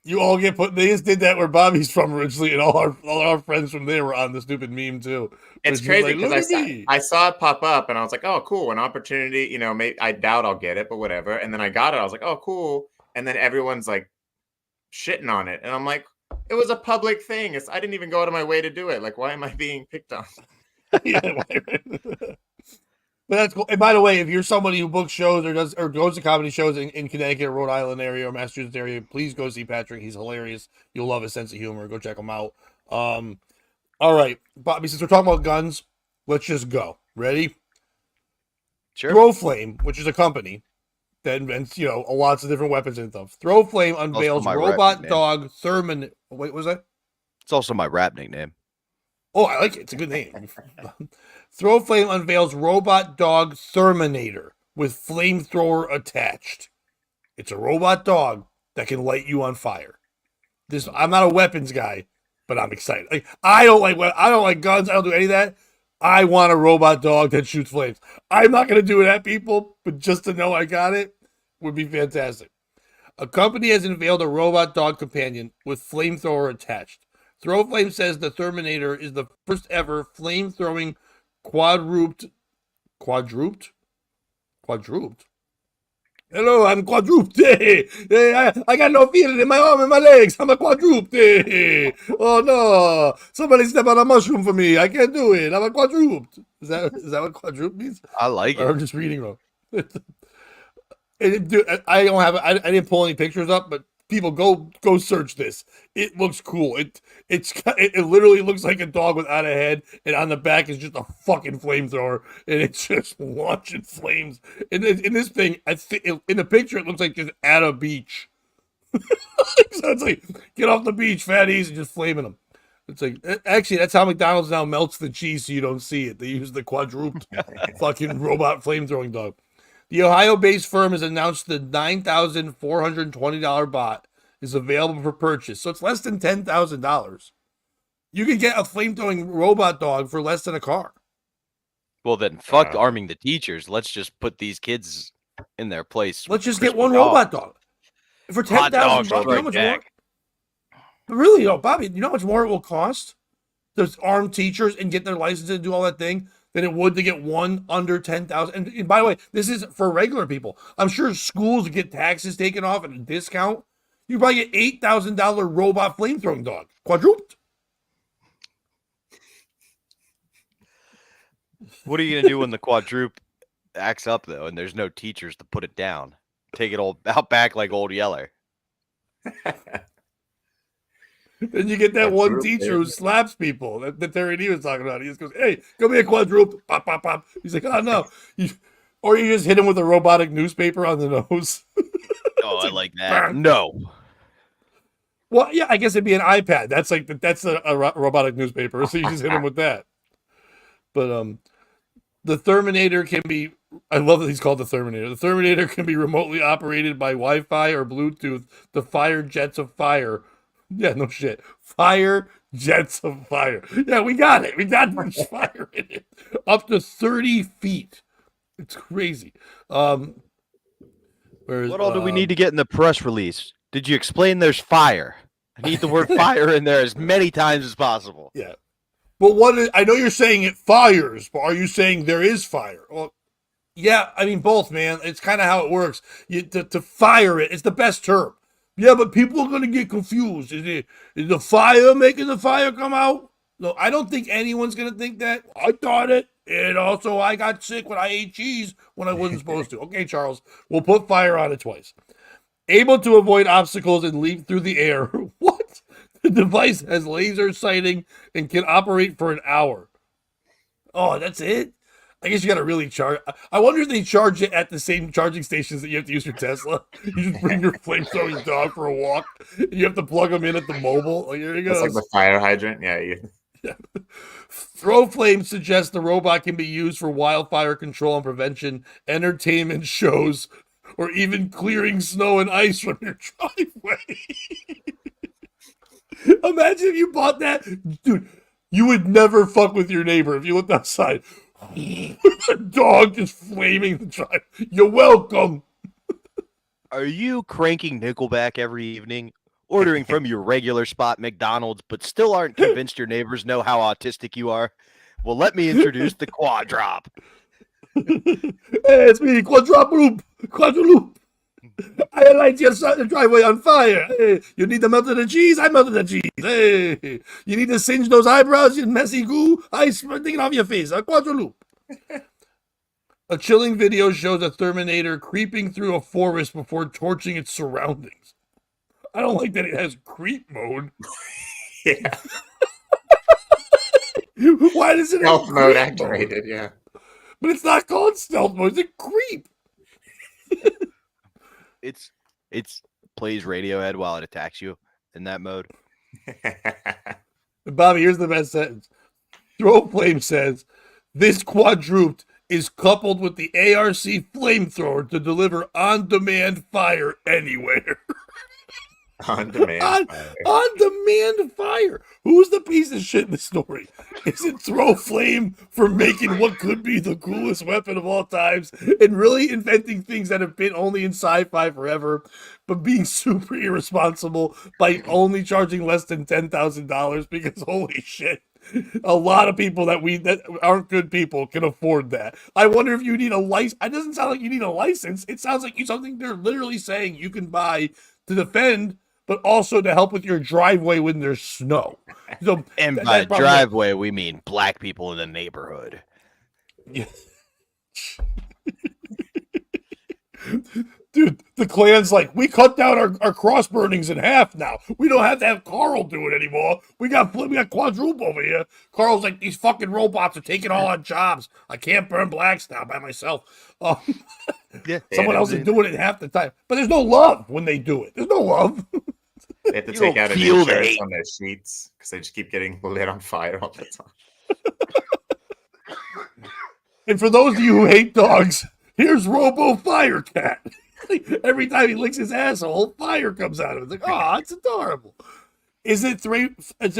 You all get put. They just did that where Bobby's from originally, and all our friends from there were on the stupid meme too. It's crazy because I saw it pop up and I was like, oh, cool, an opportunity. Maybe I doubt I'll get it, but whatever. And then I got it. I was like, oh, cool. And then everyone's like shitting on it, and I'm like, it was a public thing. I didn't even go out of my way to do it. Like, why am I being picked on? Yeah, but that's cool. And by the way, if you're somebody who books shows or goes to comedy shows in Connecticut, Rhode Island area, or Massachusetts area, please go see Patrick. He's hilarious. You'll love his sense of humor. Go check him out. All right, Bobby. Since we're talking about guns, let's just go. Ready? Sure. Throwflame, which is a company that invents lots of different weapons and stuff. Throwflame unveils robot dog Thurman. Wait, what was that? It's also my rap nickname. Oh, I like it. It's a good name. Throwflame unveils robot dog Thermonator with flamethrower attached. It's a robot dog that can light you on fire. I'm not a weapons guy, but I'm excited. Like I don't like guns. I don't do any of that. I want a robot dog that shoots flames. I'm not going to do it at people, but just to know I got it would be fantastic. A company has unveiled a robot dog companion with flamethrower attached. Throwflame says the Thermonator is the first ever flame-throwing quadruped. Hello, I'm quadruped. Hey, I got no feeling in my arm and my legs. I'm a quadruped. Hey. Oh no! Somebody step on a mushroom for me. I can't do it. I'm a quadruped. Is that what quadruped means? I like it. Or I'm just reading wrong. Dude, I didn't pull any pictures up, but people go search this. It looks cool. It literally looks like a dog without a head, and on the back is just a fucking flamethrower, and it's just launching flames. And in this thing, in the picture, it looks like just at a beach. So it's like, get off the beach, fatties, and just flaming them. It's like, actually, that's how McDonald's now melts the cheese so you don't see it. They use the quadruped fucking robot flamethrowing dog. The Ohio-based firm has announced the $9,420 bot is available for purchase. So it's less than $10,000. You can get a flamethrowing robot dog for less than a car. Well, then fuck arming the teachers. Let's just put these kids in their place. Let's just get one robot dog. For $10,000, you know how much more? But really, Bobby, you know how much more it will cost to arm teachers and get their license and do all that thing than it would to get one under 10,000. And by the way, this is for regular people. I'm sure schools get taxes taken off and a discount. You probably get $8,000 robot flamethrowing dog, quadruped. What are you gonna do when the quadruple acts up though, and there's no teachers to put it down? Take it all out back like Old Yeller. Then you get that one teacher who slaps people that Terry D was talking about. He just goes, "Hey, come here, quadruple, pop, pop, pop." He's like, "Oh no," or you just hit him with a robotic newspaper on the nose. Oh, I like that. No. Well, yeah, I guess it'd be an iPad. That's a robotic newspaper. So you just hit him with that. But the Thermonator can be. I love that he's called the Thermonator. The Thermonator can be remotely operated by Wi-Fi or Bluetooth to fire jets of fire. Yeah, no shit. Fire jets of fire. Yeah, we got it. We got much fire in it. Up to 30 feet. It's crazy. What all do we need to get in the press release? Did you explain there's fire? I need the word fire in there as many times as possible. Yeah. But I know you're saying it fires, but are you saying there is fire? Well, yeah, I mean both, man. It's kind of how it works. To fire it, it's the best term. Yeah, but people are going to get confused. Is the fire making the fire come out? No, I don't think anyone's going to think that. I thought it. And also, I got sick when I ate cheese when I wasn't supposed to. Okay, Charles, we'll put fire on it twice. Able to avoid obstacles and leap through the air. What? The device has laser sighting and can operate for an hour. Oh, that's it? I guess you got to really charge. I wonder if they charge it at the same charging stations that you have to use your Tesla. You just bring your flamethrowing dog for a walk. And you have to plug them in at the mobile. Like, here you go. It's like the fire hydrant. Yeah. Throw Flame suggests the robot can be used for wildfire control and prevention, entertainment shows, or even clearing snow and ice from your driveway. Imagine if you bought that. Dude, you would never fuck with your neighbor if you looked outside. A dog just flaming the drive. You're welcome. Are you cranking Nickelback every evening, ordering from your regular spot McDonald's, but still aren't convinced your neighbors know how autistic you are? Well, let me introduce the Quad Drop. Hey, it's me, Quadroop. I light your driveway on fire. Hey, you need to melt the cheese? I melted the cheese. Hey, you need to singe those eyebrows, you messy goo? I sting it off your face. A Quadroop. A chilling video shows a Thermonator creeping through a forest before torching its surroundings. I don't like that it has creep mode. Yeah. Why does it have Stealth mode creep activated, yeah. But it's not called stealth mode. It's a creep. It's plays Radiohead while it attacks you in that mode. Bobby, here's the best sentence. Throw Flame says, this quadruped is coupled with the ARC flamethrower to deliver on-demand fire anywhere. On-demand fire. On-demand fire. Who's the piece of shit in the story? Is it Throw Flame for making what could be the coolest weapon of all times and really inventing things that have been only in sci-fi forever, but being super irresponsible by only charging less than $10,000 because holy shit, a lot of people that aren't good people can afford that. I wonder if you need a license. It doesn't sound like you need a license. It sounds like something they're literally saying you can buy to defend, but also to help with your driveway when there's snow. So, And by driveway, we mean black people in the neighborhood. Yeah. Dude, the Klan's like, we cut down our cross burnings in half now. We don't have to have Carl do it anymore. We got quadruple over here. Carl's like, these fucking robots are taking all our jobs. I can't burn blacks now by myself. Yeah, someone else is doing it half the time. But there's no love when they do it. There's no love. They have to take out an insurance on their sheets because they just keep getting lit on fire all the time. And for those of you who hate dogs, here's Robo Firecat. Every time he licks his asshole, fire comes out of it. It's like, oh, it's adorable. Is it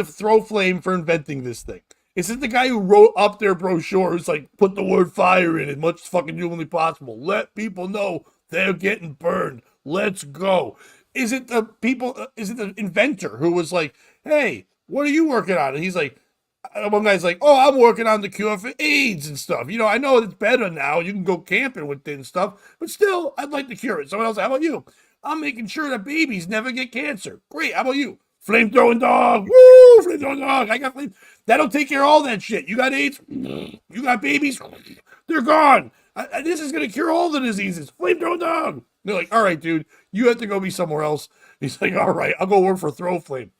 Throw Flame for inventing this thing? Is it the guy who wrote up their brochure who's like, put the word fire in as much as fucking humanly possible. Let people know they're getting burned. Let's go. Is it the inventor who was like, hey, what are you working on? And he's like, one guy's like, oh, I'm working on the cure for AIDS and stuff. You know, I know it's better now. You can go camping with it and stuff, but still, I'd like to cure it. Someone else, how about you? I'm making sure that babies never get cancer. Great. How about you? Flamethrowing dog. Woo! Flamethrowing dog. I got flame. That'll take care of all that shit. You got AIDS? You got babies? They're gone. This is going to cure all the diseases. Flamethrowing dog. They're like, all right, dude, you have to go be somewhere else. He's like, all right, I'll go work for Throw Flame.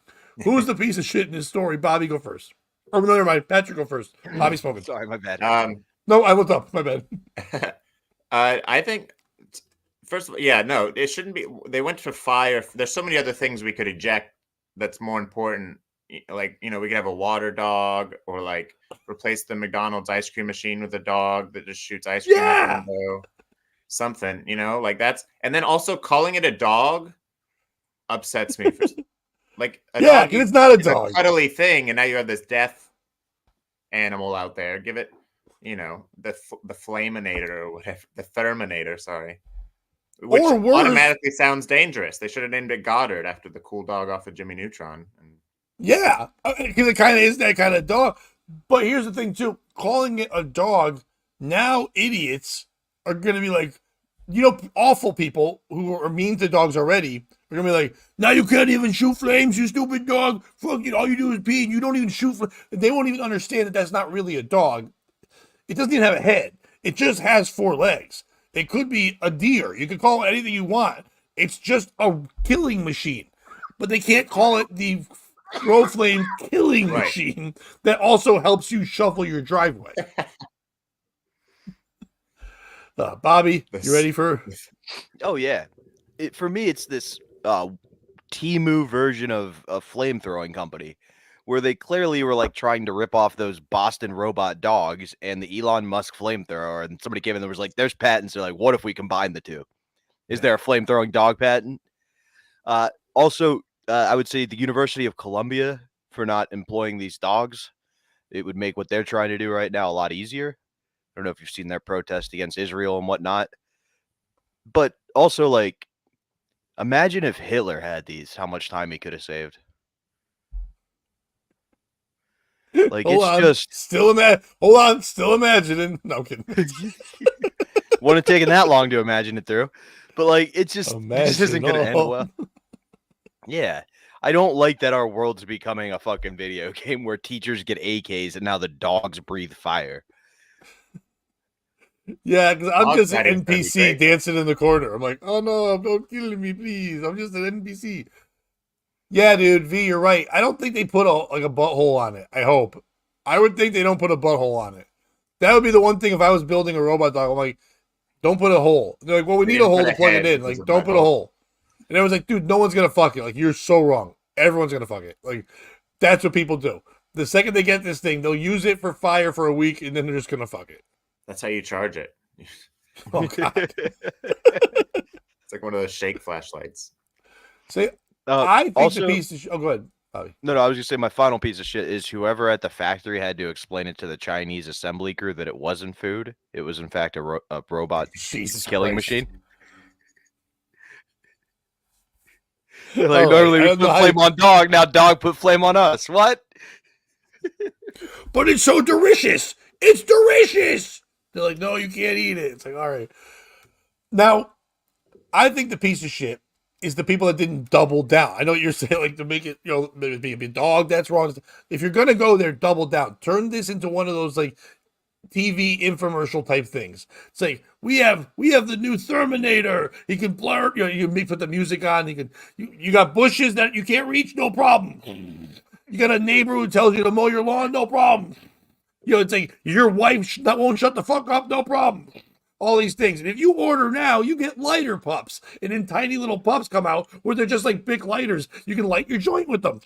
Who's the piece of shit in this story? Bobby, go first. Oh, no, never mind. Patrick, go first. Bobby's spoken. Sorry, my bad. No, I looked up. My bad. I think, first of all, yeah, no, it shouldn't be. They went for fire. There's so many other things we could eject that's more important. Like, you know, we could have a water dog or like replace the McDonald's ice cream machine with a dog that just shoots ice cream out the window. Something, you know, like that's. And then also calling it a dog upsets me. Like a dog, it's not a dog. A cuddly thing, and now you have this death animal out there. Give it, you know, the Flaminator or whatever, the Thermonator. Sorry, which or worse, automatically sounds dangerous. They should have named it Goddard after the cool dog off of Jimmy Neutron. Yeah, because it kind of is that kind of dog. But here's the thing too: calling it a dog, now idiots are going to be like, you know, awful people who are mean to dogs already. We're going to be like, now you can't even shoot flames, you stupid dog. Fuck it, all you do is pee and you don't even shoot flames. They won't even understand that that's not really a dog. It doesn't even have a head. It just has 4 legs. It could be a deer. You could call it anything you want. It's just a killing machine. But they can't call it the Throw Flame killing machine that also helps you shovel your driveway. Bobby, you ready for? Oh, yeah. For me, it's this Temu version of a flamethrowing company where they clearly were like trying to rip off those Boston robot dogs and the Elon Musk flamethrower. And somebody came in and was like, there's patents. They're like, what if we combine the two? Is there a flamethrowing dog patent? Also, I would say the University of Columbia for not employing these dogs. It would make what they're trying to do right now a lot easier. I don't know if you've seen their protest against Israel and whatnot. But also, like, imagine if Hitler had these, how much time he could have saved. Like, Hold it's on. just... Hold on. Still imagining. No, I'm kidding. Wouldn't have taken that long to imagine it through. But, like, it just isn't going to end well. Yeah. I don't like that our world's becoming a fucking video game where teachers get AKs and now the dogs breathe fire. Yeah, because I'm just an That'd be NPC great. dancing in the corner. I'm like, oh no, don't kill me, please. I'm just an NPC. Yeah, dude, V, you're right. I don't think they put a butthole on it. I hope. I would think they don't put a butthole on it. That would be the one thing if I was building a robot dog. I'm like, don't put a hole. They're like, well, we need a hole to plug it in. Like, don't put a hole. And I was like, dude, no one's gonna fuck it. Like, you're so wrong. Everyone's gonna fuck it. Like, that's what people do. The second they get this thing, they'll use it for fire for a week, and then they're just gonna fuck it. That's how you charge it. Oh god. It's like one of those shake flashlights. See, I think also, the piece of oh, go ahead, Bobby. No, I was gonna say my final piece of shit is whoever at the factory had to explain it to the Chinese assembly crew that it wasn't food. It was in fact a robot Jesus killing Christ. machine. Like, normally we put flame on dog, now dog put flame on us. What? But it's so delicious. It's delicious. They're like, no, you can't eat it. It's like, all right. Now, I think the piece of shit is the people that didn't double down. I know what you're saying, like, to make it, you know, maybe be a dog, that's wrong. If you're gonna go there, double down. Turn this into one of those like TV infomercial type things. It's like we have the new Thermonator. He can blur, you know, you can put the music on. You got bushes that you can't reach, no problem. You got a neighbor who tells you to mow your lawn, no problem. You know, it's like your wife that won't shut the fuck up, no problem. All these things. And if you order now, you get lighter pups. And then tiny little pups come out where they're just like big lighters. You can light your joint with them.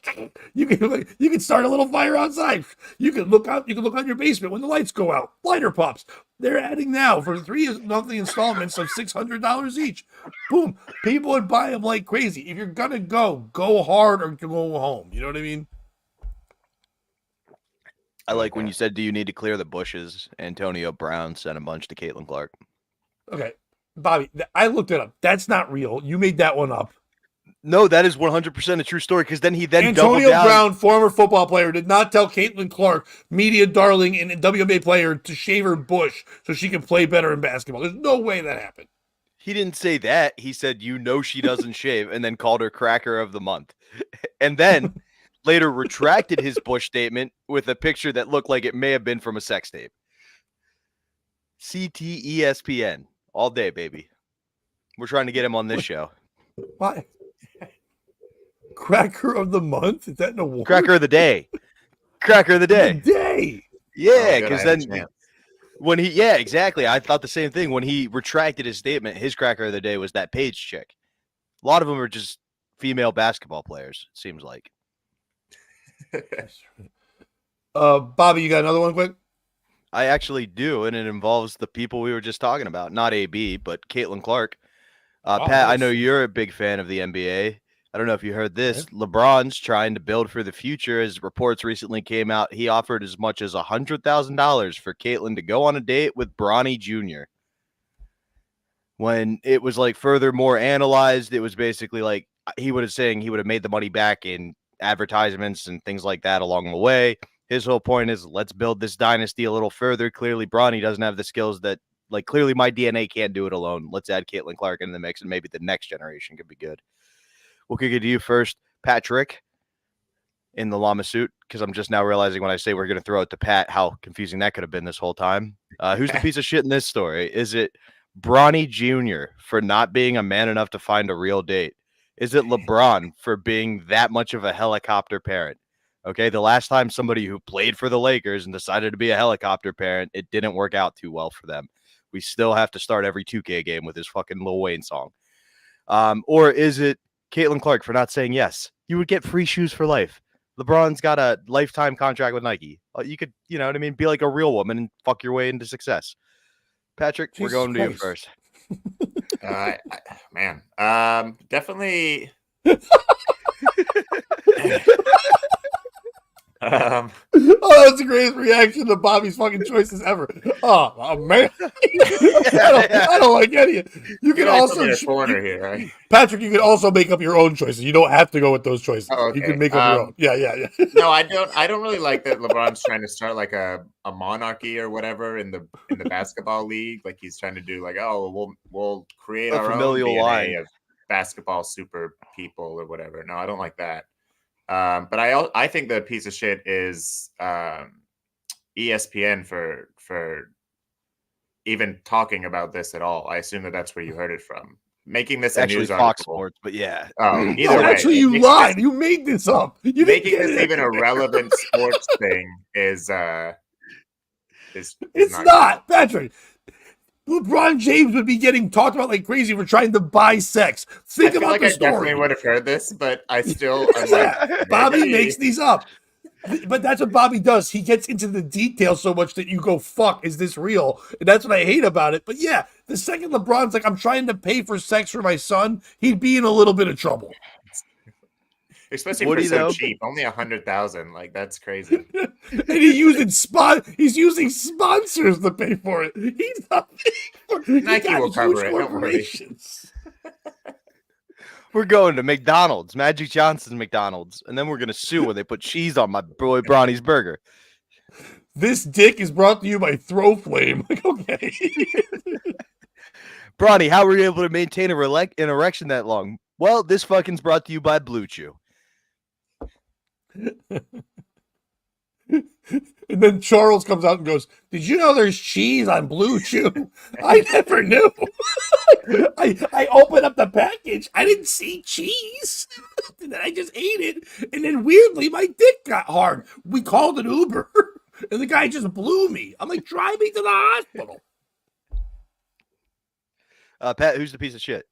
You can start a little fire outside. You can look out your basement when the lights go out. Lighter pups. They're adding now for 3 monthly installments of $600 each. Boom. People would buy them like crazy. If you're gonna go hard or go home. You know what I mean? I like when you said, do you need to clear the bushes? Antonio Brown sent a bunch to Caitlin Clark. Okay. Bobby, I looked it up. That's not real. You made that one up. No, that is 100% a true story because then Antonio doubled down. Brown, former football player, did not tell Caitlin Clark, media darling and WNBA player, to shave her bush so she can play better in basketball. There's no way that happened. He didn't say that. He said, you know she doesn't shave, and then called her cracker of the month. And then later retracted his Bush statement with a picture that looked like it may have been from a sex tape. CTESPN. All day, baby. We're trying to get him on this show. Why? Cracker of the month? Is that an award? Cracker of the day. Cracker of the day. Yeah, because then when he, yeah, exactly. I thought the same thing. When he retracted his statement, his cracker of the day was that Paige chick. A lot of them are just female basketball players, it seems like. Bobby, you got another one quick? I actually do, and it involves the people we were just talking about. Not AB, but Caitlin Clark. Pat, I know you're a big fan of the NBA. I don't know if you heard this. Yeah. LeBron's trying to build for the future. As reports recently came out, he offered as much as $100,000 for Caitlin to go on a date with Bronny Jr. When it was like furthermore analyzed, it was basically like he would have made the money back in advertisements and things like that along the way. His whole point is, let's build this dynasty a little further. Clearly, Bronny doesn't have the skills that, like, clearly my DNA can't do it alone. Let's add Caitlin Clark into the mix, and maybe the next generation could be good. We'll kick it to you first, Patrick, in the llama suit, because I'm just now realizing when I say we're going to throw it to Pat how confusing that could have been this whole time. Who's the piece of shit in this story? Is it Bronny Jr. for not being a man enough to find a real date? Is it LeBron for being that much of a helicopter parent? Okay, the last time somebody who played for the Lakers and decided to be a helicopter parent, it didn't work out too well for them. We still have to start every 2K game with his fucking Lil Wayne song. Or is it Caitlin Clark for not saying yes? You would get free shoes for life. LeBron's got a lifetime contract with Nike. You could, you know what I mean? Be like a real woman and fuck your way into success. Patrick, we're Jesus going to you Christ. first. Man, definitely. Oh, that's the greatest reaction to Bobby's fucking choices ever. Oh man, I don't like any of it. You can also in a corner here, right? Patrick. You can also make up your own choices. You don't have to go with those choices. Oh, okay. You can make up your own. Yeah. No, I don't really like that LeBron's trying to start like a monarchy or whatever in the basketball league. Like he's trying to do like, oh, we'll create A our own familial DNA line. of basketball super people or whatever. No, I don't like that. But I think the piece of shit is ESPN for even talking about this at all. I assume that's where you heard it from. Making this Actually, a news Fox article. Sports, but yeah. Oh, No, either way, actually, you lied. You made this up. You making didn't this get even a relevant sports thing is It's not, Patrick. LeBron James would be getting talked about like crazy for trying to buy sex. Think I feel about like the I story. definitely would have heard this, but I still I'm like, Bobby maybe. makes these up. But that's what Bobby does. He gets into the details so much that you go, fuck, is this real? And that's what I hate about it. But yeah, the second LeBron's like, I'm trying to pay for sex for my son, he'd be in a little bit of trouble. Especially Would for he, so though? cheap, only 100,000. Like that's crazy. And he's using sponsors to pay for it. He's not paying for it. Nike will cover it, don't worry. Corporations. We're going to McDonald's, Magic Johnson's McDonald's, and then we're going to sue when they put cheese on my boy Bronny's burger. This dick is brought to you by Throw Flame. Like, okay. Bronny, how were you able to maintain an erection that long? Well, this fucking's brought to you by Blue Chew. And then Charles comes out and goes, did you know there's cheese on Blue Chew? I never knew. I opened up the package. I didn't see cheese. And then I just ate it. And then weirdly, my dick got hard. We called an Uber. And the guy just blew me. I'm like, drive me to the hospital. Pat, who's the piece of shit?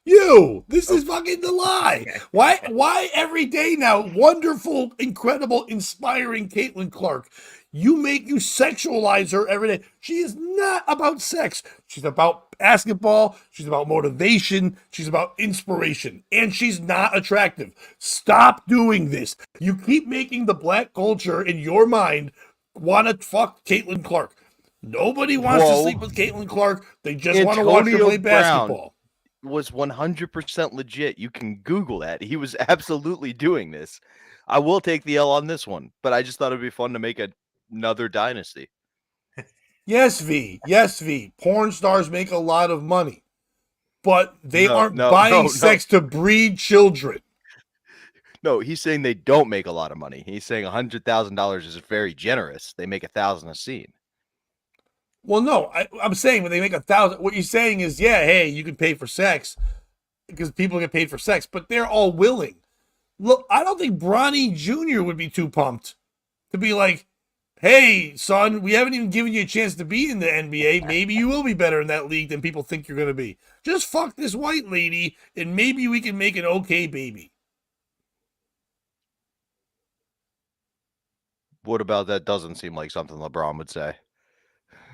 You. This is fucking the lie. Why every day now, wonderful, incredible, inspiring Caitlin Clark, you sexualize her every day. She is not about sex. She's about basketball. She's about motivation. She's about inspiration. And she's not attractive. Stop doing this. You keep making the black culture in your mind want to fuck Caitlin Clark. Nobody wants to sleep with Caitlin Clark. They just want to watch her play basketball. Was 100% legit. You can Google that. He was absolutely doing this. I will take the L on this one, but I just thought it'd be fun to make another dynasty. Yes, V. Yes, V. Porn stars make a lot of money, but they aren't buying sex to breed children. No, he's saying they don't make a lot of money. He's saying $100,000 is very generous. They make $1,000 a scene. Well, no, I'm saying when they make $1,000, what you're saying is, yeah, hey, you can pay for sex because people get paid for sex, but they're all willing. Look, I don't think Bronny Jr. would be too pumped to be like, hey, son, we haven't even given you a chance to be in the NBA. Maybe you will be better in that league than people think you're going to be. Just fuck this white lady, and maybe we can make an okay baby. What about that? Doesn't seem like something LeBron would say.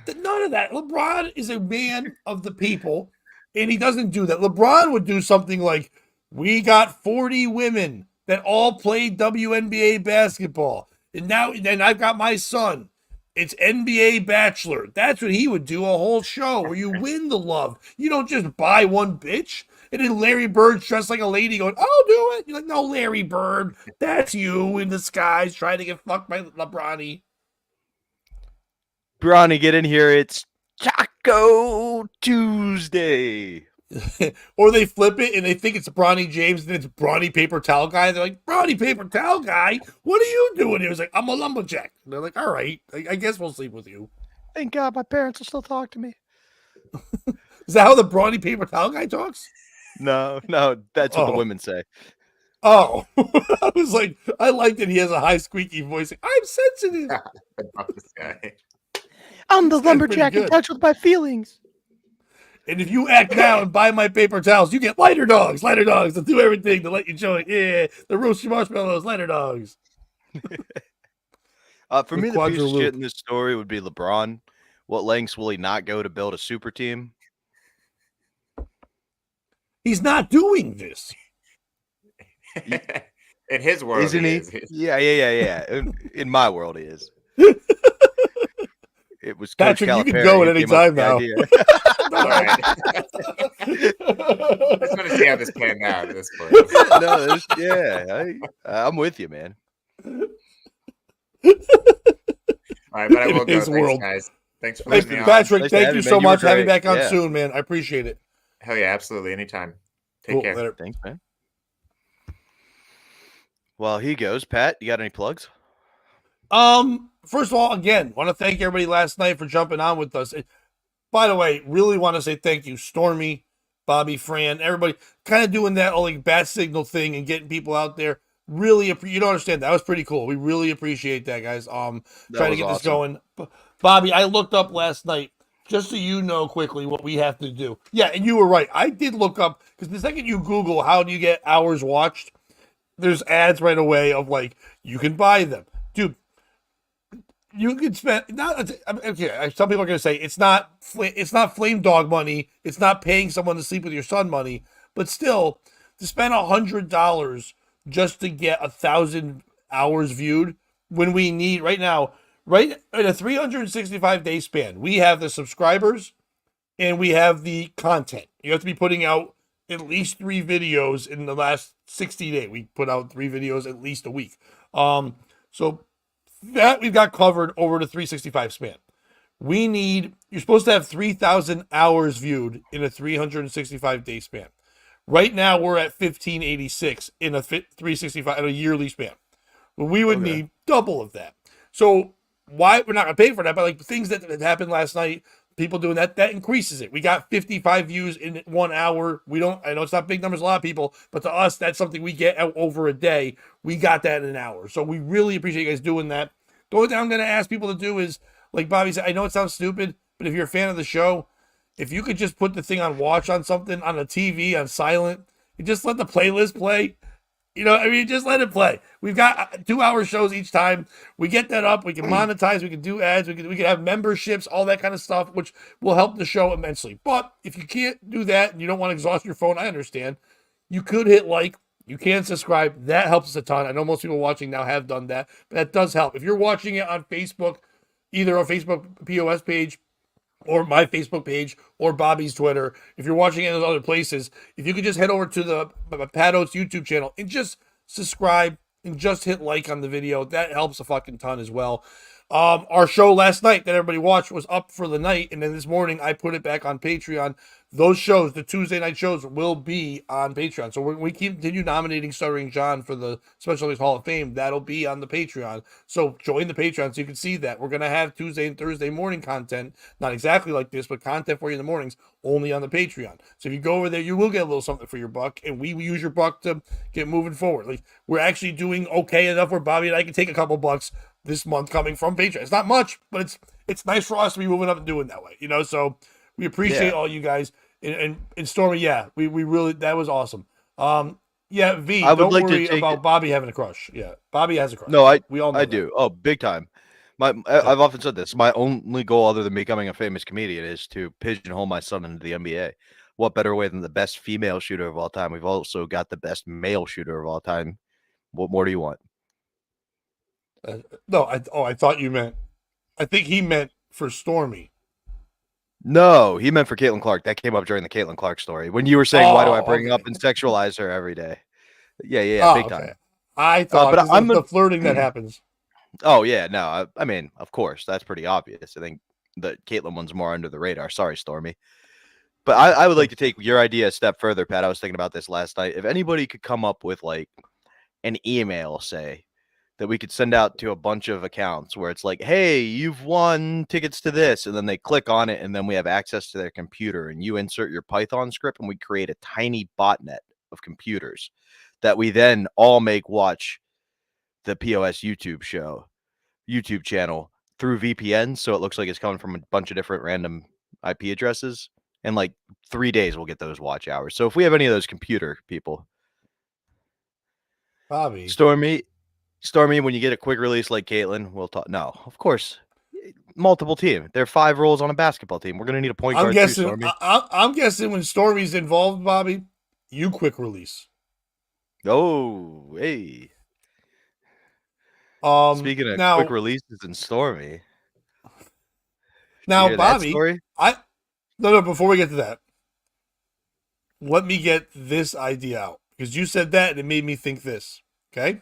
None of that. LeBron is a man of the people, and he doesn't do that. LeBron would do something like, we got 40 women that all played WNBA basketball, and then I've got my son. It's NBA Bachelor. That's what he would do, a whole show where you win the love. You don't just buy one bitch. And then Larry Bird's dressed like a lady going, I'll do it. You're like, no, Larry Bird, that's you in disguise trying to get fucked by LeBron. Bronny, get in here. It's Taco Tuesday. Or they flip it and they think it's Bronny James and it's Bronny Paper Towel Guy. They're like, Bronny Paper Towel Guy? What are you doing here? He's like, I'm a lumberjack. And they're like, all right, I guess we'll sleep with you. Thank God my parents will still talk to me. Is that how the Bronny Paper Towel Guy talks? No, that's what the women say. Oh, I was like, I like that he has a high squeaky voice. Like, I'm sensitive. I love this guy. I'm the lumberjack in touch with my feelings. And if you act now and buy my paper towels, you get lighter dogs to do everything to let you join. Yeah, the roast your marshmallows, lighter dogs. For With me, the piece of Quadriloop. shit in this story would be LeBron. What lengths will he not go to build a super team? He's not doing this. In his world, Isn't he? is. Yeah. In my world, he is. It was Coach Patrick, you can Calipari go at who any came up time with the now. idea. All right. I just want to see how this panned out at this point. I'm with you, man. All right, but I In will go. his Thanks, world. guys. Thanks for Hey, letting me on. Patrick, Nice to thank have you you, so man. You were much. Have me great. back on Yeah. soon, man. I appreciate it. Hell yeah, absolutely. Anytime. Take Cool. care. Later. Thanks, man. Well, he goes. Pat, you got any plugs? First of all, again, want to thank everybody last night for jumping on with us. By the way, really want to say thank you, Stormy, Bobby, Fran, everybody, kind of doing that like bat signal thing and getting people out there. Really, you don't understand. That was pretty cool. We really appreciate that, guys. Trying to get this going. Bobby, I looked up last night just so you know quickly what we have to do. Yeah, and you were right. I did look up because the second you Google how do you get hours watched, there's ads right away of like you can buy them, dude. You could spend not okay. Some people are going to say it's not flame dog money. It's not paying someone to sleep with your son money, but still to spend $100 just to get 1,000 hours viewed when we need right now, right in a 365-day span, we have the subscribers and we have the content. You have to be putting out at least 3 videos in the last 60 days. We put out 3 videos at least a week. So that we've got covered over the 365 span. You're supposed to have 3,000 hours viewed in a 365-day span. Right now, we're at 1,586 in a 365 in a yearly span. We would need double of that. So why we're not going to pay for that? But like things that happened last night, people doing that increases it. We got 55 views in 1 hour. I know it's not big numbers, a lot of people, but to us, that's something we get over a day. We got that in an hour. So we really appreciate you guys doing that. The only thing I'm going to ask people to do is, like Bobby said, I know it sounds stupid, but if you're a fan of the show, if you could just put the thing on watch on something, on a TV, on silent, and just let the playlist play. Just let it play. We've got 2-hour shows each time. We get that up. We can monetize. We can do ads. We can have memberships, all that kind of stuff, which will help the show immensely. But if you can't do that and you don't want to exhaust your phone, I understand. You could hit like. You can subscribe. That helps us a ton. I know most people watching now have done that, but that does help. If you're watching it on Facebook, either on Facebook POS page or my Facebook page or Bobby's Twitter, if you're watching it in those other places, if you could just head over to the Pat Oates YouTube channel and just subscribe and just hit like on the video, that helps a fucking ton as well. Our show last night that everybody watched was up for the night, and then this morning I put it back on Patreon. Those shows, the Tuesday night shows, will be on Patreon. So we continue nominating Stuttering John for the Special Olympics Hall of Fame. That'll be on the Patreon. So join the Patreon so you can see that. We're going to have Tuesday and Thursday morning content, not exactly like this, but content for you in the mornings, only on the Patreon. So if you go over there, you will get a little something for your buck, and we use your buck to get moving forward. Like, we're actually doing okay enough where Bobby and I can take a couple bucks this month coming from Patreon. It's not much, but it's nice for us to be moving up and doing that way, so we appreciate all you guys. And Stormy, we really, that was awesome. V, don't worry about Bobby having a crush. Yeah, Bobby has a crush. No, we all know I that. do. Oh, big time. I've often said this. My only goal, other than becoming a famous comedian, is to pigeonhole my son into the NBA. What better way than the best female shooter of all time? We've also got the best male shooter of all time. What more do you want? No, I thought you meant. I think he meant for Stormy. No, he meant for Caitlin Clark. That came up during the Caitlin Clark story when you were saying, "Why do I bring up and sexualize her every day?" Yeah, big time. I thought, but I'm the flirting that happens. Oh yeah, no, I mean, of course, that's pretty obvious. I think the Caitlin one's more under the radar. Sorry, Stormy. But I would like to take your idea a step further, Pat. I was thinking about this last night. If anybody could come up with like an email, say, that we could send out to a bunch of accounts where it's like, hey, you've won tickets to this. And then they click on it and then we have access to their computer and you insert your Python script and we create a tiny botnet of computers that we then all make watch the POS YouTube channel through VPN. So it looks like it's coming from a bunch of different random IP addresses. In like 3 days, we'll get those watch hours. So if we have any of those computer people, Bobby. Stormy, when you get a quick release like Caitlin, we'll talk. No, of course, multiple team. There are 5 roles on a basketball team. We're gonna need a point guard too, Stormy. I'm guessing when Stormy's involved, Bobby, you quick release. Oh, hey. Speaking of quick releases and Stormy. Now, Bobby, no, before we get to that, let me get this idea out. Because you said that and it made me think this. Okay?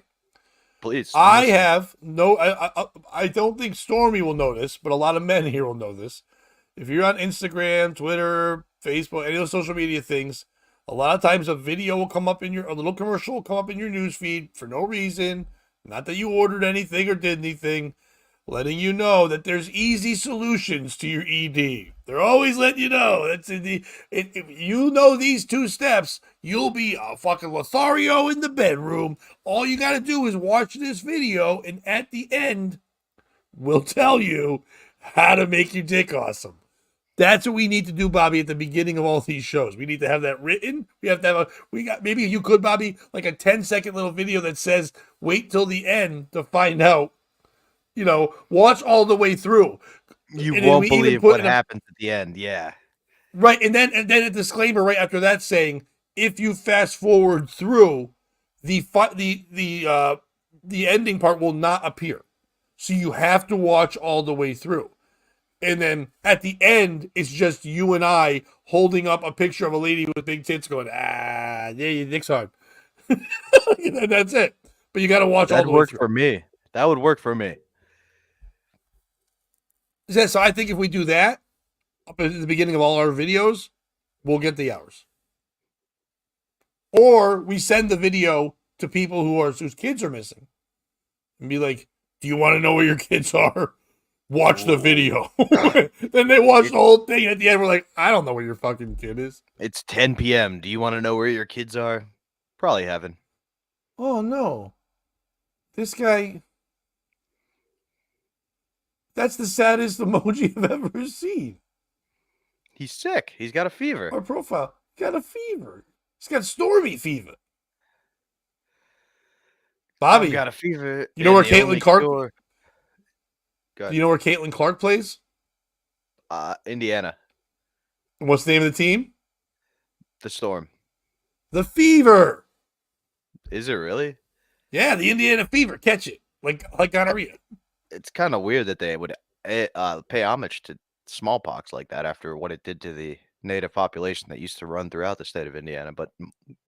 Please. I don't think Stormy will know this, but a lot of men here will know this. If you're on Instagram, Twitter, Facebook, any of those social media things, a lot of times a video will come up a little commercial will come up in your newsfeed for no reason. Not that you ordered anything or did anything. Letting you know that there's easy solutions to your ED. They're always letting you know. If you know these 2 steps, you'll be a fucking Lothario in the bedroom. All you got to do is watch this video, and at the end, we'll tell you how to make your dick awesome. That's what we need to do, Bobby, at the beginning of all these shows. We need to have that written. We have to have maybe you could, Bobby, like a 10-second little video that says, wait till the end to find out. Watch all the way through. You won't believe what happens at the end. Yeah. Right. And then a disclaimer right after that saying, if you fast forward through, the ending part will not appear. So you have to watch all the way through. And then at the end, it's just you and I holding up a picture of a lady with big tits going, yeah, your dick's hard. That's it. But you got to watch all the way through. That would work for me. So I think if we do that up at the beginning of all our videos, we'll get the hours. Or we send the video to people whose kids are missing and be like, do you want to know where your kids are? Watch the video. Then they watch the whole thing. At the end, we're like, I don't know where your fucking kid is. It's 10 p.m. Do you want to know where your kids are? Probably haven't. Oh, no. This guy... That's the saddest emoji I've ever seen. He's sick. He's got a fever. Our profile. Got a fever. He's got Stormy fever. Bobby. I've got a fever. You know where Caitlin Clark... Do you know where Caitlin Clark plays? Indiana. And what's the name of the team? The Storm. The Fever. Is it really? Yeah, the Indiana Fever. Catch it. Like gonorrhea. It's kind of weird that they would pay homage to smallpox like that after what it did to the native population that used to run throughout the state of Indiana. But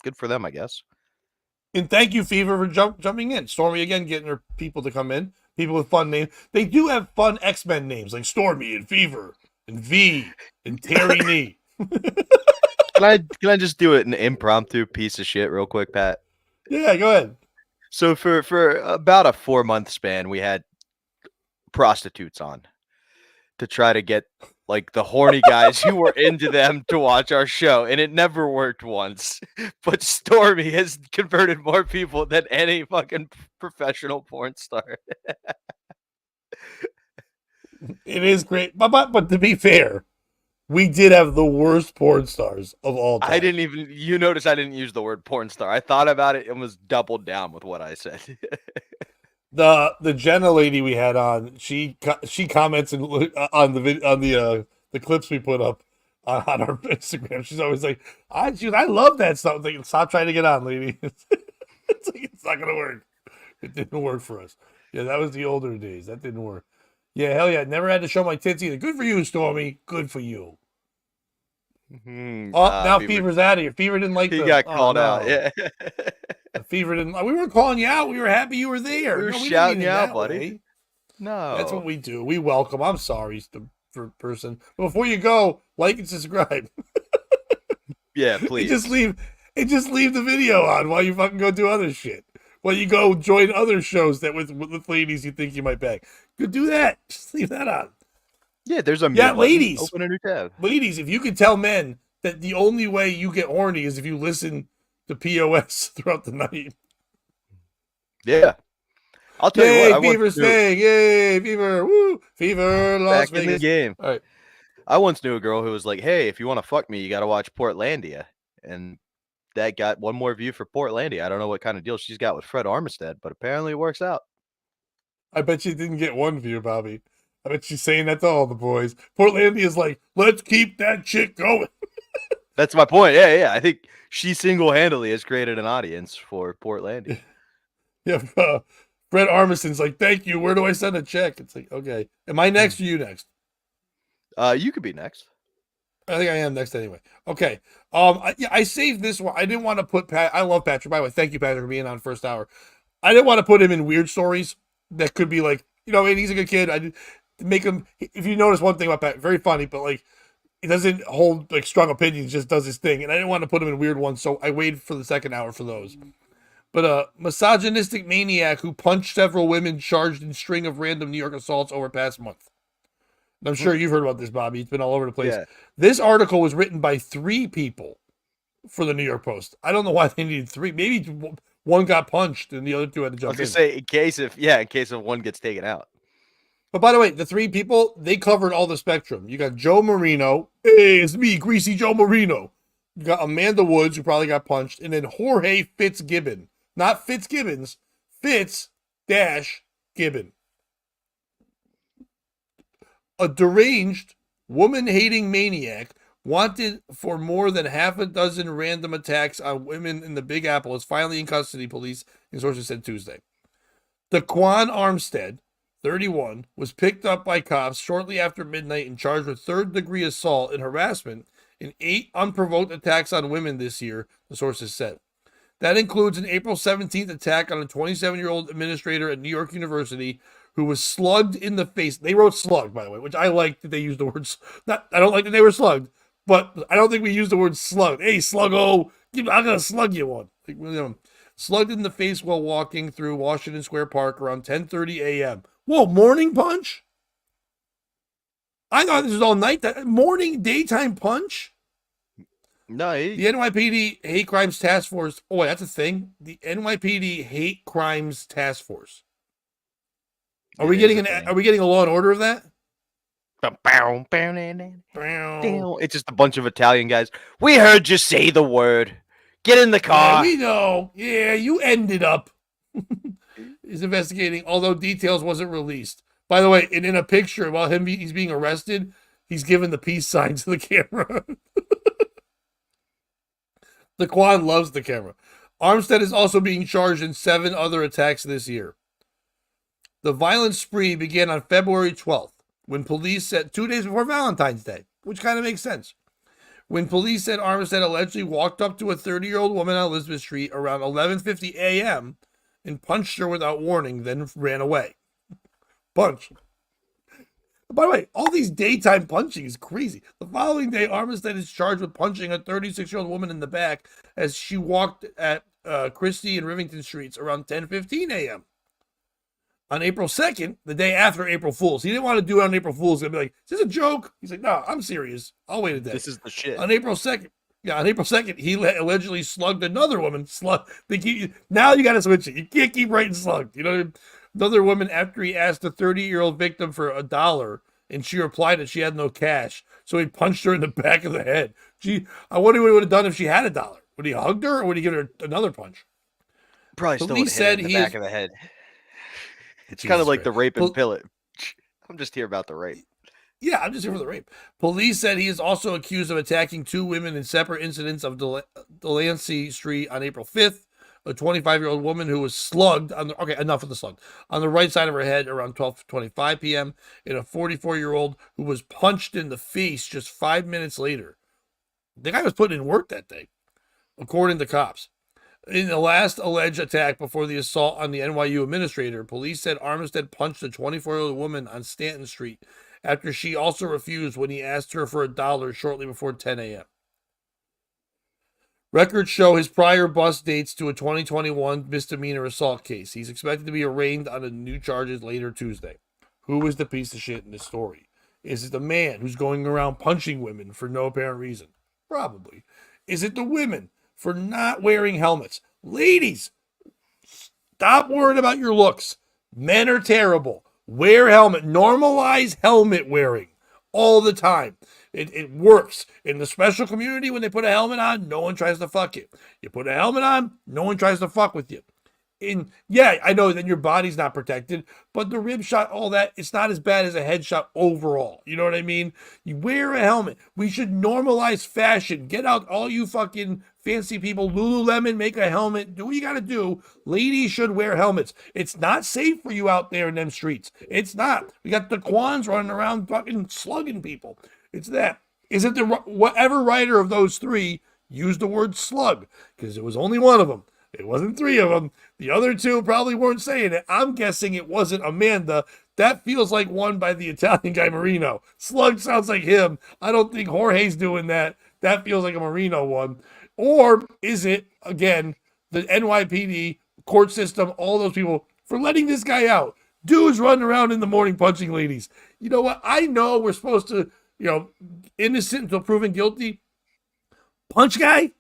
good for them, I guess. And thank you, Fever, for jumping in. Stormy, again, getting her people to come in. People with fun names. They do have fun X-Men names like Stormy and Fever and V and Terry Nee. Can I just do it an impromptu piece of shit real quick, Pat? Yeah, go ahead. So for about a 4-month span, we had prostitutes on to try to get like the horny guys who were into them to watch our show, and it never worked once. But Stormy has converted more people than any fucking professional porn star. It is great, but to be fair, we did have the worst porn stars of all time. You notice I didn't use the word porn star. I thought about it and was doubled down with what I said. The Jenna lady we had on, she comments on the clips we put up on our Instagram. She's always like, I love that stuff. Like, stop trying to get on, lady. It's not gonna work. It didn't work for us. Yeah, that was the older days. That didn't work. Yeah, hell yeah. Never had to show my tits either. Good for you, Stormy. Good for you. Now Fever's out of here. Fever didn't like he got called out. Yeah. Fever didn't. We weren't calling you out. We were happy you were there. We were shouting you out, buddy. Way. No, that's what we do. We welcome. I'm sorry, the person. But before you go, like and subscribe. Yeah, please. And just leave the video on while you fucking go do other shit. While you go join other shows that with ladies you think you might bang. Go do that. Just leave that on. Yeah, there's a ladies. Open a new tab. Ladies, if you could tell men that the only way you get horny is if you listen to POS throughout the night. Yeah. I'll tell you what. Fever staying. Yay, Fever. Woo. Fever, Las Vegas. In the game. All right. I once knew a girl who was like, "Hey, if you want to fuck me, you got to watch Portlandia," and that got one more view for Portlandia. I don't know what kind of deal she's got with Fred Armistead, but apparently it works out. I bet you didn't get one view, Bobby. I bet she's saying that to all the boys. Portlandia is like, let's keep that chick going. That's my point. Yeah. I think she single-handedly has created an audience for Portlandia. Yeah, Fred Armistead's like, thank you. Where do I send a check? It's like, okay. Am I next or you next? You could be next. I think I am next anyway. Okay. I saved this one. I didn't want to put Pat. I love Patrick. By the way, thank you, Patrick, for being on first hour. I didn't want to put him in weird stories that could be like, and he's a good kid. I did make him. If you notice one thing about Pat, very funny, but like, he doesn't hold like strong opinions. Just does his thing, and I didn't want to put him in weird ones, so I waited for the second hour for those. But a misogynistic maniac who punched several women charged in string of random New York assaults over past month. I'm sure you've heard about this, Bobby. It's been all over the place. Yeah. This article was written by 3 people for the New York Post. I don't know why they needed 3. Maybe one got punched and the other 2 had to I jump was gonna say in case if one gets taken out. But by the way, the 3 people, they covered all the spectrum. You got Joe Marino. Hey, it's me, Greasy Joe Marino. You got Amanda Woods, who probably got punched. And then Jorge Fitzgibbon. Not Fitzgibbons. Fitz-Gibbon. A deranged, woman-hating maniac wanted for more than half a dozen random attacks on women in the Big Apple is finally in custody, police and sources said Tuesday. Daquan Armstead, 31, was picked up by cops shortly after midnight and charged with third-degree assault and harassment in 8 unprovoked attacks on women this year, the sources said. That includes an April 17th attack on a 27-year-old administrator at New York University who was slugged in the face. They wrote slugged, by the way, which I like that they used the word. I don't like that they were slugged, but I don't think we used the word slugged. Hey, sluggo, I'm going to slug you one. Slugged in the face while walking through Washington Square Park around 10:30 a.m. Whoa, morning punch? I thought this was all night. Morning, daytime punch? No, The NYPD Hate Crimes Task Force. Oh, wait, that's a thing? The NYPD Hate Crimes Task Force. Are we getting a Law and Order of that? It's just a bunch of Italian guys. We heard you say the word. Get in the car. Yeah, we know. Yeah, you ended up. He's investigating, although details wasn't released. By the way, and in a picture while he's being arrested, he's giving the peace sign to the camera. The Quan loves the camera. Armstead is also being charged in 7 other attacks this year. The violent spree began on February 12th, when police said 2 days before Valentine's Day, which kind of makes sense. When police said Armstead allegedly walked up to a 30-year-old woman on Elizabeth Street around 11:50 a.m. and punched her without warning, then ran away. Punch. By the way, all these daytime punching is crazy. The following day, Armstead is charged with punching a 36-year-old woman in the back as she walked at Christie and Rivington Streets around 10:15 a.m. On April 2nd, the day after April Fool's. He didn't want to do it on April Fool's. He'd be like, is this a joke? He's like, no, I'm serious. I'll wait a day. This is the shit. On April 2nd, he allegedly slugged another woman. Now you got to switch it. You can't keep writing slugged. Another woman after he asked the 30-year-old victim for $1, and she replied that she had no cash. So he punched her in the back of the head. Gee, I wonder what he would have done if she had $1. Would he have hugged her or would he give her another punch? Probably still would have hit her in the back of the head. It's kind of like the rape and pillage. I'm just here about the rape. Yeah, I'm just here for the rape. Police said he is also accused of attacking 2 women in separate incidents of Delancey Street on April 5th. A 25-year-old woman who was slugged enough of the slug, on the right side of her head around 12:25 p.m. and a 44-year-old who was punched in the face just 5 minutes later. The guy was putting in work that day, according to cops. In the last alleged attack before the assault on the NYU administrator, police said Armstead punched a 24-year-old woman on Stanton Street after she also refused when he asked her for $1 shortly before 10 a.m. Records show his prior bust dates to a 2021 misdemeanor assault case. He's expected to be arraigned on the new charges later Tuesday. Who is the piece of shit in this story? Is it the man who's going around punching women for no apparent reason? Probably. Is it the women for not wearing helmets? Ladies, stop worrying about your looks. Men are terrible. Wear helmet. Normalize helmet wearing. all the time. It works. In the special community, when they put a helmet on, no one tries to fuck you. You put a helmet on, no one tries to fuck with you. Yeah, I know that your body's not protected, but the rib shot, all that, it's not as bad as a headshot overall. You know what I mean? You wear a helmet. We should normalize fashion. Get out, all you fucking fancy people. Lululemon, make a helmet. Do what you got to do. Ladies should wear helmets. It's not safe for you out there in them streets. It's not. We got the Quans running around fucking slugging people. It's that. Isn't the whatever writer of those three used the word slug? Because it was only one of them. It wasn't three of them. The other two probably weren't saying it. I'm guessing it wasn't Amanda. That feels like one by the Italian guy Marino. Slug sounds like him. I don't think Jorge's doing that. That feels like a Marino one. Or is it, again, the NYPD, court system, all those people for letting this guy out? Dude's running around in the morning punching ladies. You know what? I know we're supposed to, innocent until proven guilty. Punch guy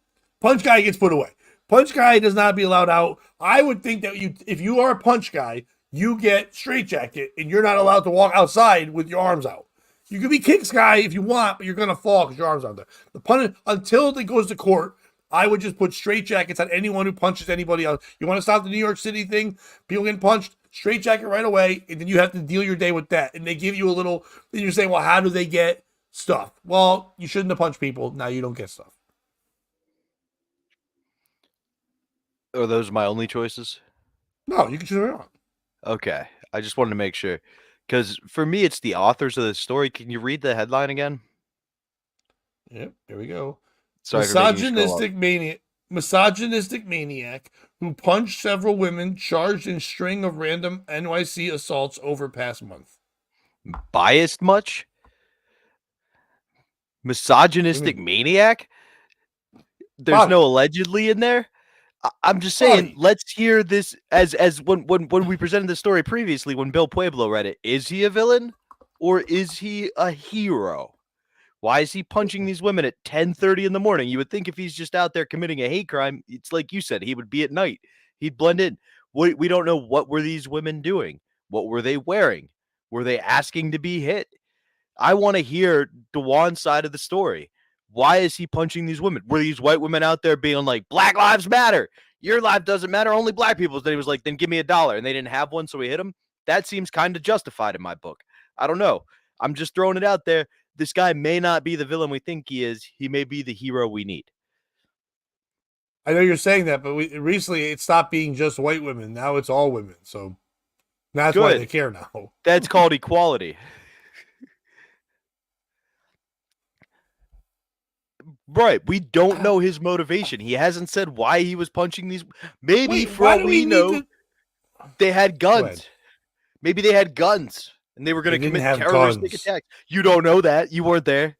gets put away. Punch guy does not be allowed out. I would think that if you are a punch guy, you get straitjacket and you're not allowed to walk outside with your arms out. You can be kicks guy if you want, but you're gonna fall because your arms out there. The punch until it goes to court, I would just put straitjackets on anyone who punches anybody else. You want to stop the New York City thing? People getting punched, straitjacket right away, and then you have to deal your day with that. And they give you a little. Then you're saying, well, how do they get stuff? Well, you shouldn't have punched people. Now you don't get stuff. Are those my only choices? No, you can choose whatever you want. Okay. I just wanted to make sure. Because for me, it's the authors of the story. Can you read the headline again? Yep, here we go. Sorry Misogynistic maniac who punched several women charged in string of random NYC assaults over past month. Biased much? Misogynistic maniac? There's Bobby. no allegedly in there? I'm just saying, Bobby. Let's hear this as when we presented the story previously, when Bill Pueblo read it. Is he a villain or is he a hero? Why is he punching these women at 10:30 in the morning? You would think if he's just out there committing a hate crime, it's like you said, he would be at night. He'd blend in. We don't know, what were these women doing? What were they wearing? Were they asking to be hit? I want to hear DeJuan's side of the story. Why is he punching these women? Were these white women out there being like, Black Lives Matter? Your life doesn't matter, only black people's. Then he was like, then give me $1. And they didn't have one, so he hit him. That seems kind of justified in my book. I don't know. I'm just throwing it out there. This guy may not be the villain we think he is. He may be the hero we need. I know you're saying that, but recently it stopped being just white women. Now it's all women. So that's why they care now. That's called equality. Right. We don't know his motivation. He hasn't said why he was punching these. Maybe for all we know, they had guns. Maybe they had guns and they were going to commit terroristic attacks. You don't know that. You weren't there.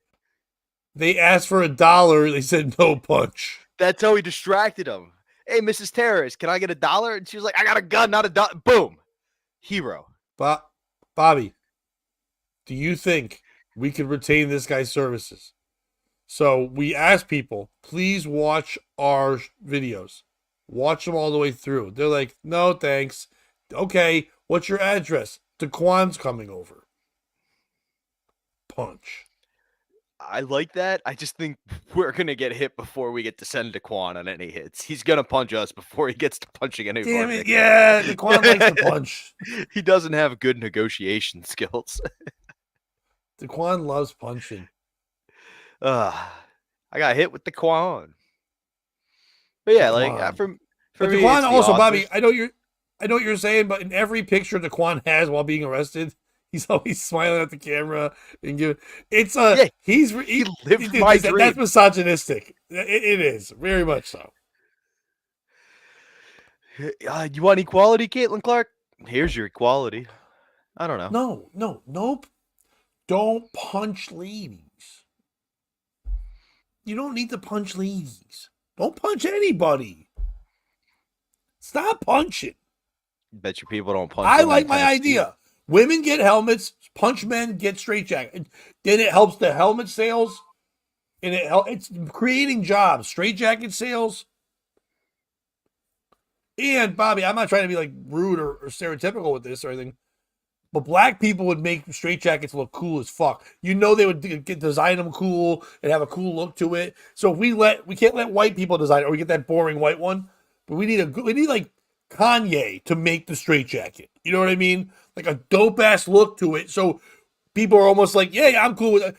They asked for $1. They said no punch. That's how he distracted them. Hey, Mrs. Terrorist, can I get $1? And she was like, I got a gun, not $1. Boom. Hero. Bobby, do you think we could retain this guy's services? So we ask people, please watch our videos. Watch them all the way through. They're like, no, thanks. Okay, what's your address? DeQuan's coming over. Punch. I like that. I just think we're going to get hit before we get to send DeQuan on any hits. He's going to punch us before he gets to punching anybody. Damn it, yeah. DeQuan likes to punch. He doesn't have good negotiation skills. DeQuan loves punching. I got hit with DeQuan. But yeah, like for but me, DeQuan also, Bobby, I know what you're saying, but in every picture DeQuan has while being arrested, he's always smiling at the camera and giving. It's he lived my dream. That's misogynistic. It is very much so. You want equality, Caitlin Clark? Here's your equality. I don't know. Nope. Don't punch ladies. You don't need to punch ladies. Don't punch anybody. Stop punching. Bet your people don't punch. I like my idea. Women get helmets. Punch men get straitjacket. Then it helps the helmet sales. And it's creating jobs. Straitjacket sales. And Bobby, I'm not trying to be like rude or stereotypical with this or anything. But black people would make straitjackets look cool as fuck. You know they would design them cool and have a cool look to it. So if we can't let white people design it, or we get that boring white one. But we need like Kanye to make the straitjacket. You know what I mean? Like a dope ass look to it. So people are almost like, yeah, I'm cool with it.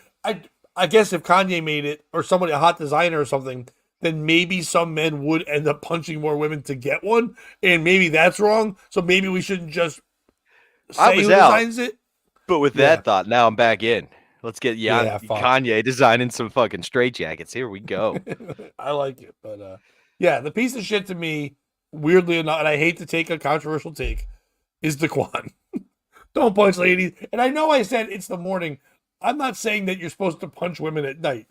I guess if Kanye made it, or somebody, a hot designer or something, then maybe some men would end up punching more women to get one, and maybe that's wrong. So maybe we shouldn't just I say was who out. designs it. But with that thought, now I'm back in. Let's get Kanye designing some fucking straitjackets. Here we go. I like it, but yeah, the piece of shit to me, weirdly enough, and I hate to take a controversial take, is Daquan. Don't punch ladies. And I know I said it's the morning. I'm not saying that you're supposed to punch women at night.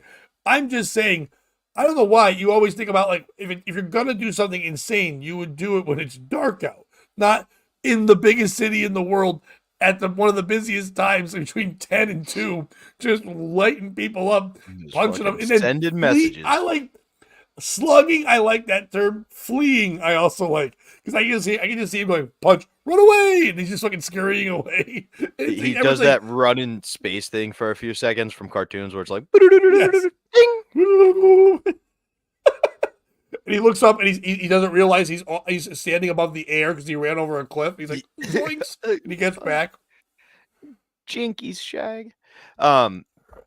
I'm just saying, I don't know why you always think about, like, if you're gonna do something insane, you would do it when it's dark out, not in the biggest city in the world at one of the busiest times between 10 and 2, just lighting people up, punching them, and then sending messages. I like slugging. I like that term. Fleeing, I also like, because I can just see him going, punch, run away, and he's just fucking scurrying away. He does that run in space thing for a few seconds from cartoons where it's like, yes. And he looks up and he doesn't realize he's standing above the air because he ran over a cliff. He's like, zoinks, and he gets back. Jinkies shag.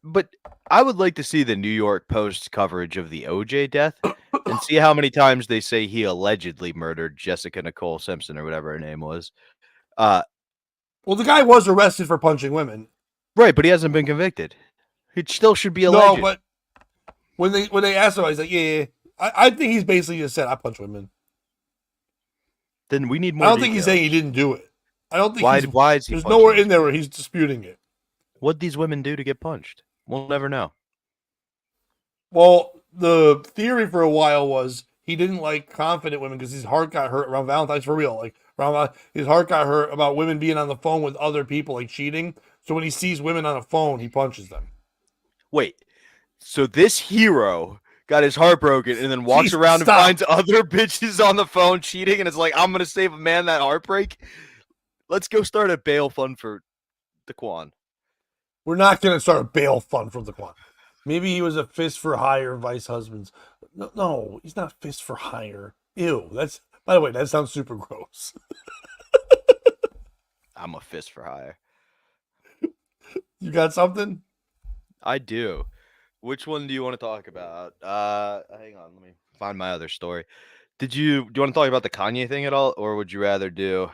But I would like to see the New York Post coverage of the OJ death and see how many times they say he allegedly murdered Jessica Nicole Simpson or whatever her name was. Well, the guy was arrested for punching women. Right, but he hasn't been convicted. He still should be alleged. No, but when they asked him, he's like, yeah. I think he's basically just said, I punch women. Then we need more. I don't think he's saying he didn't do it. I don't think why is he there's nowhere in there where he's disputing it. What'd these women do to get punched? We'll never know. Well, the theory for a while was he didn't like confident women because his heart got hurt around Valentine's, for real. Like his heart got hurt about women being on the phone with other people, like cheating. So when he sees women on a phone, he punches them. Wait, so this hero got his heart broken and then walks around and finds other bitches on the phone cheating, and it's like, I'm gonna save a man that heartbreak. Let's go start a bail fund for Daquan. We're not gonna start a bail fund for Daquan. Maybe he was a fist for hire vice husbands. No, he's not fist for hire. Ew. By the way, that sounds super gross. I'm a fist for hire. You got something? I do. Which one do you want to talk about? Hang on, let me find my other story. Do you want to talk about the Kanye thing at all, or would you rather do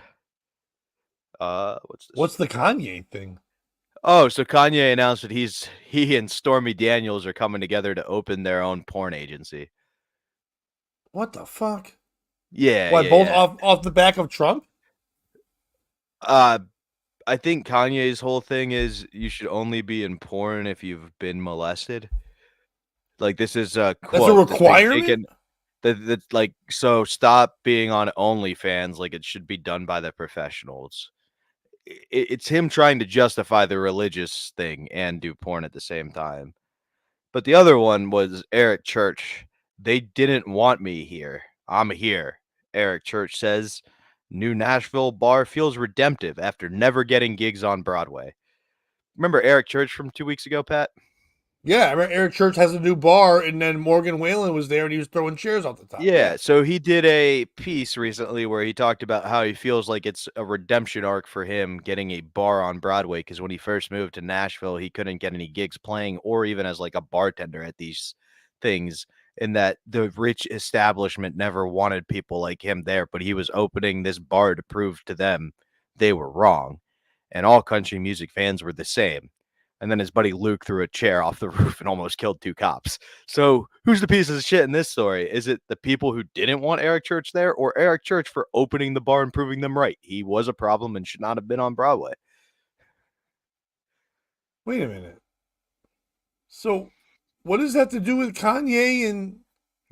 what's the Kanye thing? Oh, so Kanye announced that he and Stormy Daniels are coming together to open their own porn agency. What the fuck? Yeah. What, both off the back of Trump? I think Kanye's whole thing is you should only be in porn if you've been molested. Like, this is a quote. That's a requirement? That's like, so stop being on OnlyFans. Like, it should be done by the professionals. It's him trying to justify the religious thing and do porn at the same time. But the other one was Eric Church. They didn't want me here. I'm here. Eric Church says new Nashville bar feels redemptive after never getting gigs on Broadway. Remember Eric Church from 2 weeks ago, Pat? Yeah, I remember Eric Church has a new bar, and then Morgan Whalen was there, and he was throwing chairs off the top. Yeah, so he did a piece recently where he talked about how he feels like it's a redemption arc for him getting a bar on Broadway, because when he first moved to Nashville, he couldn't get any gigs playing or even as like a bartender at these things, and that the rich establishment never wanted people like him there, but he was opening this bar to prove to them they were wrong, and all country music fans were the same. And then his buddy Luke threw a chair off the roof and almost killed 2 cops. So who's the piece of shit in this story? Is it the people who didn't want Eric Church there, or Eric Church for opening the bar and proving them right? He was a problem and should not have been on Broadway. Wait a minute. So what does that to do with Kanye and...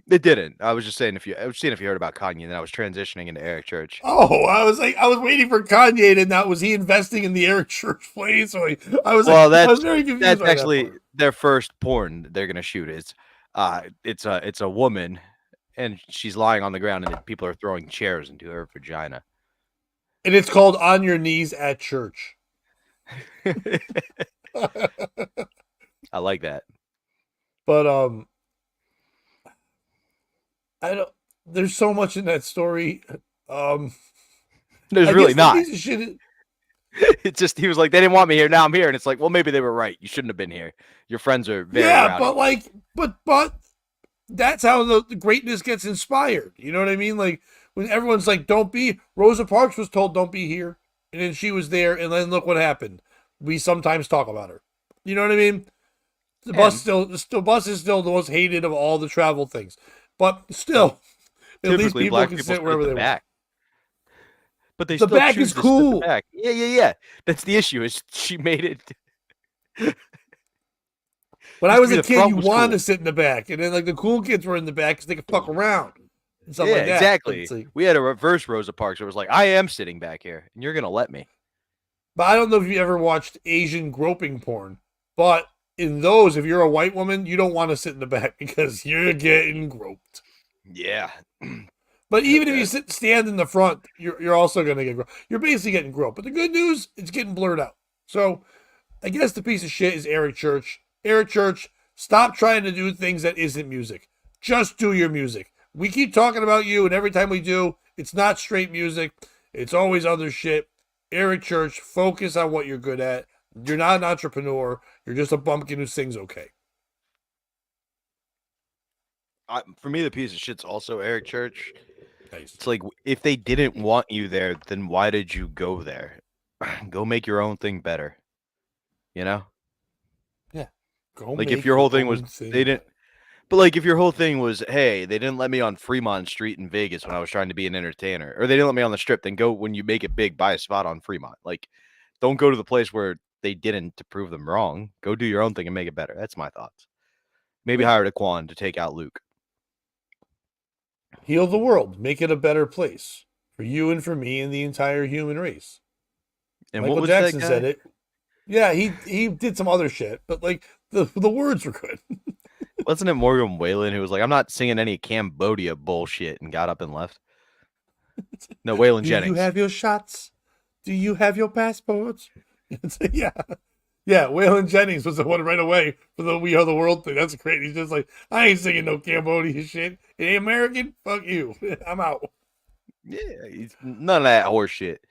It didn't. I was just saying, I was seeing if you heard about Kanye, and then I was transitioning into Eric Church. Oh, I was waiting for Kanye to now. Was he investing in the Eric Church place? I was very confused. That's actually their first porn they're gonna shoot. It's a woman, and she's lying on the ground, and people are throwing chairs into her vagina. And it's called On Your Knees at Church. I like that. But I don't. There's so much in that story. There's I really guess the not. piece of shit is, It's just he was like, they didn't want me here. Now I'm here, and it's like, well, maybe they were right. You shouldn't have been here. Your friends are very yeah, rowdy. but like, but that's how the greatness gets inspired. You know what I mean? Like when everyone's like, "Don't be." Rosa Parks was told, "Don't be here," and then she was there, and then look what happened. We sometimes talk about her. You know what I mean? The bus is still the most hated of all the travel things, but still, at least Typically, people black can people sit sit wherever at the they want. back, but they The still back choose is to sit at the cool. back. Yeah. That's the issue. Is she made it? When I Used to was be a the kid, front you was wanted cool. to sit in the back, and then like the cool kids were in the back because they could fuck around and stuff Yeah, like that. exactly. Like, We had a reverse Rosa Parks. Where it was like, I am sitting back here, and you're gonna let me. but I don't know if you ever watched Asian groping porn, but in those, if you're a white woman, you don't want to sit in the back because you're getting groped. Yeah. But even if Okay. you stand in the front, you're also going to get groped. You're basically getting groped. But the good news, it's getting blurred out. So I guess the piece of shit is Eric Church. Eric Church, stop trying to do things that isn't music. Just do your music. We keep talking about you, and every time we do, it's not straight music. It's always other shit. Eric Church, focus on what you're good at. You're not an entrepreneur. You're just a bumpkin who sings okay. For me, the piece of shit's also Eric Church. Nice. It's like, if they didn't want you there, then why did you go there? Go make your own thing better. You know? Yeah. Go Like, make if your whole your thing was own thing they didn't, better. but like if your whole thing was, hey, they didn't let me on Fremont Street in Vegas when I was trying to be an entertainer, or they didn't let me on the Strip, then go when you make it big, buy a spot on Fremont. Like, don't go to the place where they didn't to prove them wrong. Go do your own thing and make it better. That's my thoughts. Maybe hire Daquan to take out Luke. Heal the world. Make it a better place for you and for me and the entire human race. And Michael what was Jackson that guy? said it. Yeah, he did some other shit, but like the words were good. Wasn't it Morgan Whalen who was like, I'm not singing any Cambodia bullshit, and got up and left? No, Waylon Do Jennings. you have your shots? Do you have your passports? Yeah. Yeah, Waylon Jennings was the one right away for the We Are the World thing. That's great. He's just like, I ain't singing no Cambodia shit. It ain't American? Fuck you. I'm out. Yeah, none of that horse shit.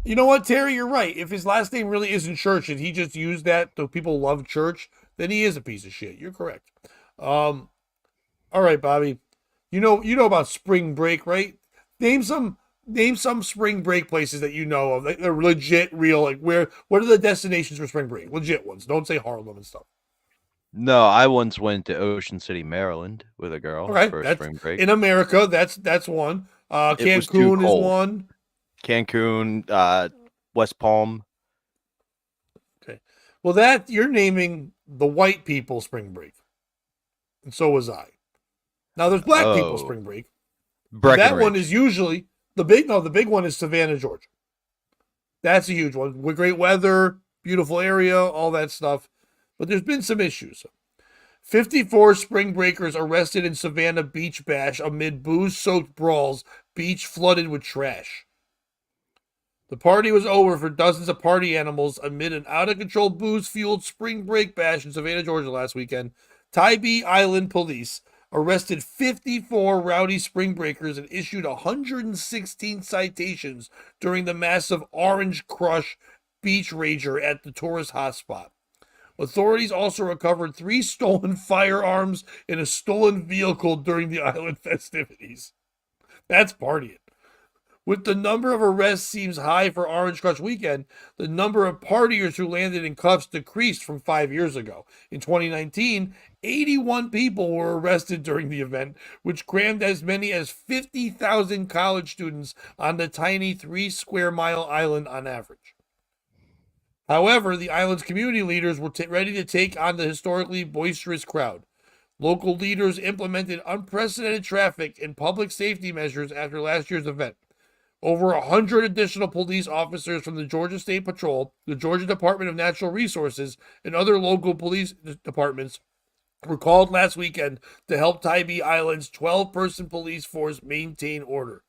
You know what, Terry? You're right. If his last name really isn't Church and he just used that so people love Church, then he is a piece of shit. You're correct. All right, Bobby. You know about spring break, right? Name some spring break places that you know of. Like they're legit, real. Like what are the destinations for spring break? Legit ones. Don't say Harlem and stuff. No, I once went to Ocean City, Maryland with a girl Okay, for a that's spring break. in America. That's one. It was too Cancun is cold. one. Cancun, West Palm. Okay. Well, that you're naming the white people spring break, and so was I. Now there's black people spring break. That one is usually the big. No, the big one is Savannah, Georgia. That's a huge one with great weather, beautiful area, all that stuff. But there's been some issues. 54 spring breakers arrested in Savannah beach bash amid booze-soaked brawls, beach flooded with trash. The party was over for dozens of party animals amid an out-of-control booze-fueled spring break bash in Savannah, Georgia last weekend. Tybee Island police arrested 54 rowdy spring breakers and issued 116 citations during the massive Orange Crush beach rager at the tourist hotspot. Authorities also recovered 3 stolen firearms and a stolen vehicle during the island festivities. That's partying. With the number of arrests seems high for Orange Crush weekend, the number of partiers who landed in cuffs decreased from 5 years ago. In 2019, 81 people were arrested during the event, which crammed as many as 50,000 college students on the tiny 3-square-mile island on average. However, the island's community leaders were ready to take on the historically boisterous crowd. Local leaders implemented unprecedented traffic and public safety measures after last year's event. Over 100 additional police officers from the Georgia State Patrol, the Georgia Department of Natural Resources, and other local police departments were called last weekend to help Tybee Island's 12-person police force maintain order.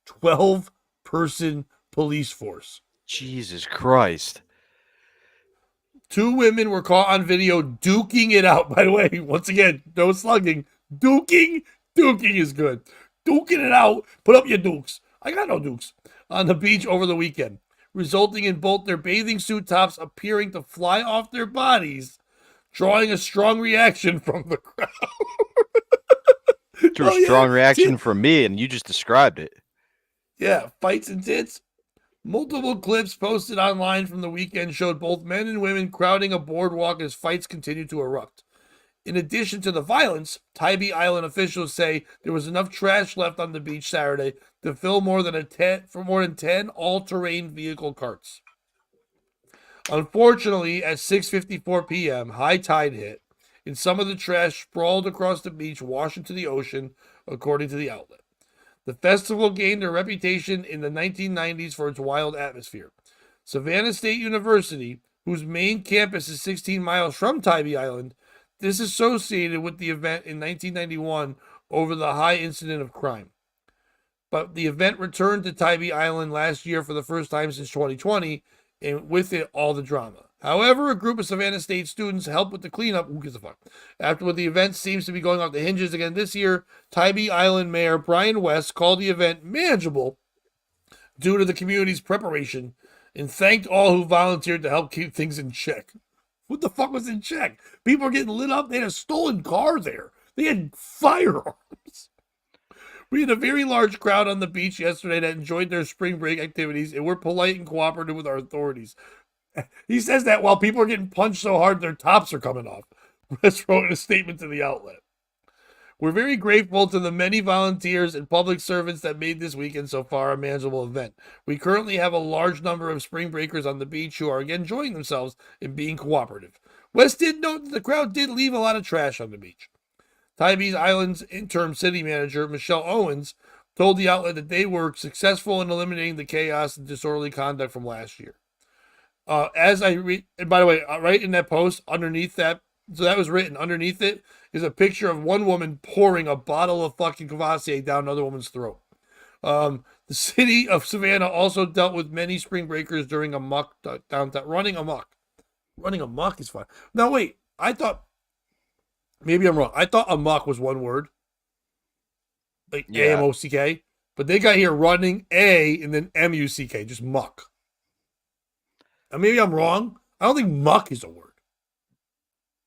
12-person police force. Jesus Christ. 2 women were caught on video duking it out. By the way, once again, no slugging. Duking is good. Duking it out. Put up your dukes. I got no dukes. On the beach over the weekend, resulting in both their bathing suit tops appearing to fly off their bodies, drawing a strong reaction from the crowd. Drew a strong reaction from me, and you just described it. Yeah, fights and tits. Multiple clips posted online from the weekend showed both men and women crowding a boardwalk as fights continued to erupt. In addition to the violence, Tybee Island officials say there was enough trash left on the beach Saturday to fill more than 10 all-terrain vehicle carts. Unfortunately, at 6:54 p.m., high tide hit, and some of the trash sprawled across the beach, washing to the ocean, according to the outlet. The festival gained a reputation in the 1990s for its wild atmosphere. Savannah State University, whose main campus is 16 miles from Tybee Island, disassociated with the event in 1991 over the high incident of crime. But the event returned to Tybee Island last year for the first time since 2020, and with it, all the drama. However, a group of Savannah State students helped with the cleanup. Who gives a fuck? After the event seems to be going off the hinges again this year, Tybee Island Mayor Brian West called the event manageable due to the community's preparation and thanked all who volunteered to help keep things in check. What the fuck was in check? People were getting lit up. They had a stolen car there. They had firearms. We had a very large crowd on the beach yesterday that enjoyed their spring break activities, and we're polite and cooperative with our authorities. He says that while people are getting punched so hard their tops are coming off. West wrote in a statement to the outlet. We're very grateful to the many volunteers and public servants that made this weekend so far a manageable event. We currently have a large number of spring breakers on the beach who are enjoying themselves and being cooperative. West did note that the crowd did leave a lot of trash on the beach. Tybee Island's interim city manager, Michelle Owens, told the outlet that they were successful in eliminating the chaos and disorderly conduct from last year. As I read, and by the way, right in that post, underneath that, so that was written, underneath it is a picture of one woman pouring a bottle of fucking Cavassier down another woman's throat. The city of Savannah also dealt with many spring breakers during a muck downtown. Running amok. Running amok is fine. Now, wait, I thought, maybe I'm wrong. I thought amok was one word. Like A-M-O-C-K. But they got here running A and then M-U-C-K, just muck. Maybe I'm wrong. I don't think muck is a word.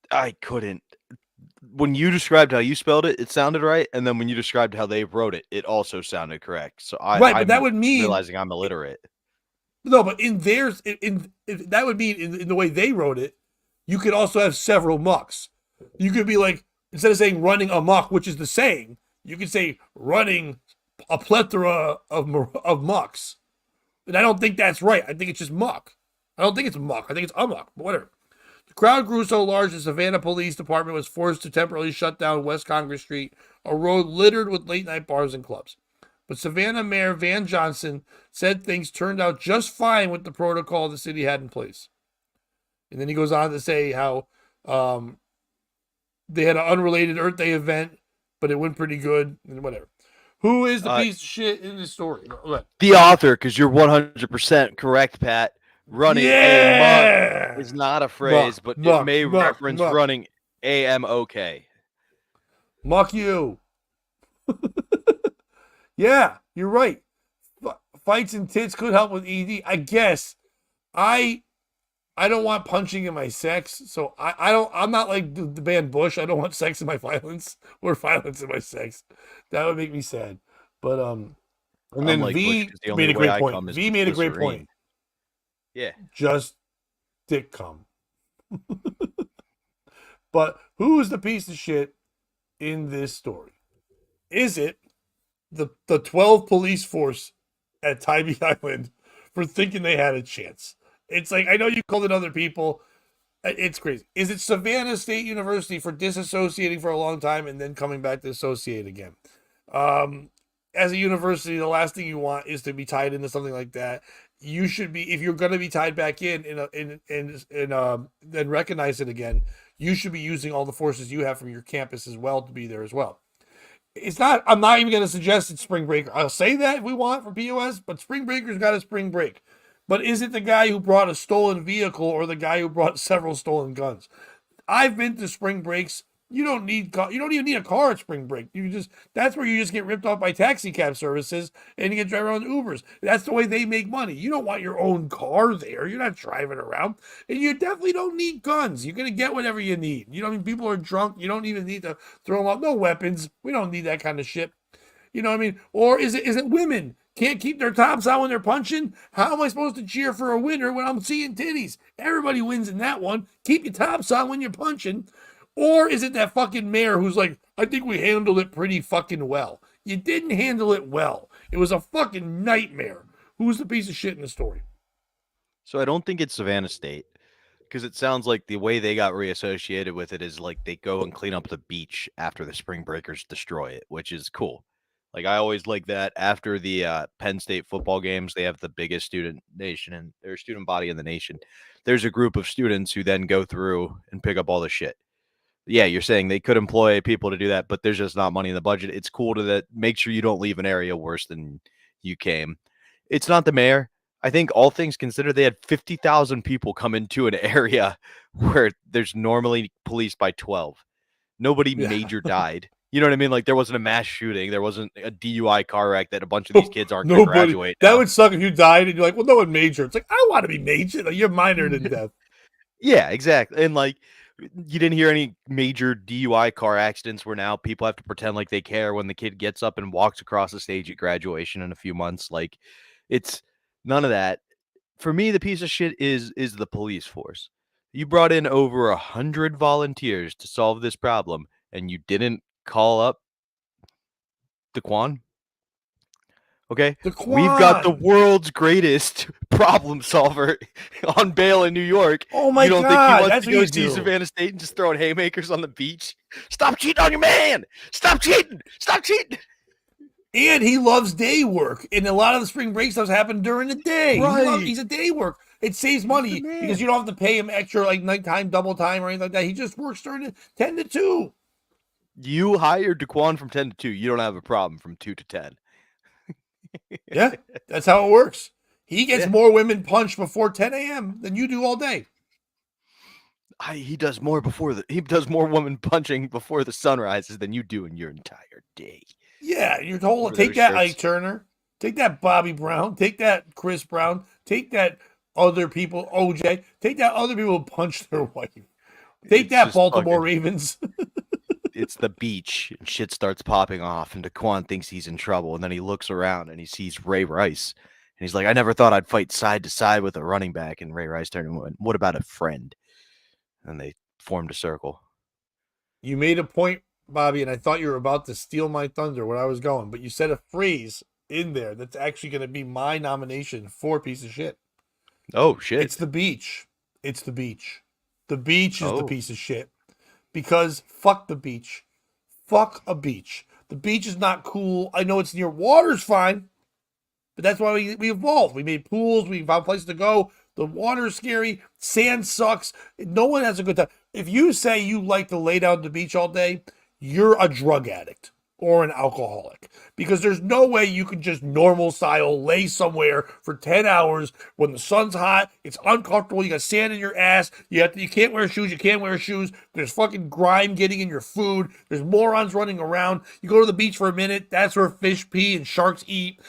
I couldn't. When you described how you spelled it, it sounded right, and then when you described how they wrote it, it also sounded correct. So I'm that would mean realizing I'm illiterate. No, but in theirs, that would mean in the way they wrote it, you could also have several mucks. You could be like, instead of saying running amok, which is the saying, you could say running a plethora of mucks. And I don't think that's right. I think it's just muck. I don't think it's muck. I think it's amok, but whatever. The crowd grew so large the Savannah Police Department was forced to temporarily shut down West Congress Street, a road littered with late-night bars and clubs. But Savannah Mayor Van Johnson said things turned out just fine with the protocol the city had in place. And then he goes on to say how they had an unrelated Earth Day event, but it went pretty good, and whatever. Who is the piece of shit in this story? The author, because you're 100% correct, Pat. Running a muck is not a phrase, but it may reference running A-M-O-K. Muck you. Yeah, you're right. Fights and tits could help with ED. I guess. I don't want punching in my sex, so I'm not like the band Bush. I don't want sex in my violence or violence in my sex. That would make me sad. But and then like V Bush, made a great point. V made a great point. Yeah. Just dick cum. But who is the piece of shit in this story? Is it the 12 police force at Tybee Island for thinking they had a chance? It's like, I know you called it other people. It's crazy. Is it Savannah State University for disassociating for a long time and then coming back to associate again? As a university, the last thing you want is to be tied into something like that. You should be, if you're going to be tied back in then recognize it again, you should be using all the forces you have from your campus as well to be there as well. I'm not even going to suggest it's spring break. I'll say that if we want for POS, but spring breakers got a spring break. But is it the guy who brought a stolen vehicle or the guy who brought several stolen guns? I've been to spring breaks. You don't even need a car at spring break. That's where you just get ripped off by taxi cab services and you get driven around Ubers. That's the way they make money. You don't want your own car there. You're not driving around. And you definitely don't need guns. You're gonna get whatever you need. You know what I mean? People are drunk. You don't even need to throw them out. No weapons. We don't need that kind of shit. You know what I mean? Or is it women can't keep their tops on when they're punching? How am I supposed to cheer for a winner when I'm seeing titties? Everybody wins in that one. Keep your tops on when you're punching. Or is it that fucking mayor who's like, I think we handled it pretty fucking well? You didn't handle it well. It was a fucking nightmare. Who's the piece of shit in the story? So I don't think it's Savannah State, because it sounds like the way they got reassociated with it is like they go and clean up the beach after the spring breakers destroy it, which is cool. Like I always like that. After the Penn State football games, they have the biggest student body in the nation. There's a group of students who then go through and pick up all the shit. Yeah, you're saying they could employ people to do that, but there's just not money in the budget. It's cool to that make sure you don't leave an area worse than you came. It's not the mayor. I think all things considered, they had 50,000 people come into an area where there's normally policed by 12. Nobody major died. You know what I mean? Like there wasn't a mass shooting. There wasn't a DUI car wreck that a bunch of these kids aren't going to graduate. That would suck if you died and you're like, well, no one major. It's like, I want to be major. Like, you're minor than death. Yeah, exactly. And like, you didn't hear any major DUI car accidents where now people have to pretend like they care when the kid gets up and walks across the stage at graduation in a few months. Like it's none of that. For me, the piece of shit is the police force. You brought in over 100 volunteers to solve this problem and you didn't call up Daquan. Okay, we've got the world's greatest problem solver on bail in New York. Oh my God! You don't God, think he wants to go see Savannah State and just throwing haymakers on the beach? Stop cheating on your man! Stop cheating! Stop cheating! And he loves day work, and a lot of the spring break stuff happen during the day. Right. He's a day work. It saves money because you don't have to pay him extra like nighttime, double time, or anything like that. He just works during the 10 to 2. You hired Daquan from 10 to 2. You don't have a problem from 2 to 10. Yeah, that's how it works. He gets more women punched before 10 a.m. than you do all day. He does more women punching before the sun rises than you do in your entire day. Yeah, you're told, take that Ike Turner, take that Bobby Brown, take that Chris Brown, take that other people, OJ, take that other people who punched their wife. Take that Baltimore Ravens. It's the beach and shit starts popping off and Daquan thinks he's in trouble and then he looks around and he sees Ray Rice and he's like, I never thought I'd fight side to side with a running back. And Ray Rice turned and went, what about a friend? And they formed a circle. You made a point, Bobby, and I thought you were about to steal my thunder where I was going, but you said a phrase in there that's actually going to be my nomination for piece of shit. Oh, shit. It's the beach. It's the beach. The beach is the piece of shit. Because fuck the beach. Fuck a beach. The beach is not cool. I know it's near water's fine, but that's why we evolved. We made pools. We found places to go. The water's scary. Sand sucks. No one has a good time. If you say you like to lay down at the beach all day, you're a drug addict or an alcoholic, because there's no way you can just normal style lay somewhere for 10 hours when the sun's hot, it's uncomfortable, you got sand in your ass, you can't wear shoes, there's fucking grime getting in your food, there's morons running around, you go to the beach for a minute, that's where fish pee and sharks eat,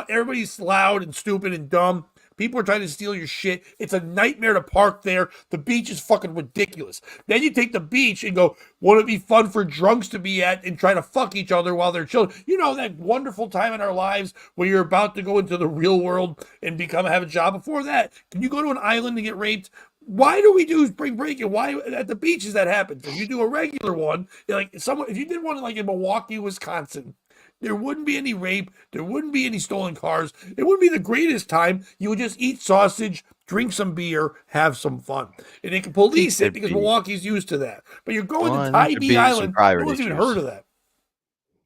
everybody's loud and stupid and dumb. People are trying to steal your shit. It's a nightmare to park there. The beach is fucking ridiculous. Then you take the beach and go, wouldn't it be fun for drunks to be at and try to fuck each other while they're children? You know, that wonderful time in our lives where you're about to go into the real world and have a job. Before that, can you go to an island and get raped? Why do we do spring break? And why at the beaches that happens? If you do a regular one, if you did one like in Milwaukee, Wisconsin, there wouldn't be any rape. There wouldn't be any stolen cars. It wouldn't be the greatest time. You would just eat sausage, drink some beer, have some fun. And they can police it because Milwaukee's used to that. But you're going to Tybee Island. No one's even heard of that.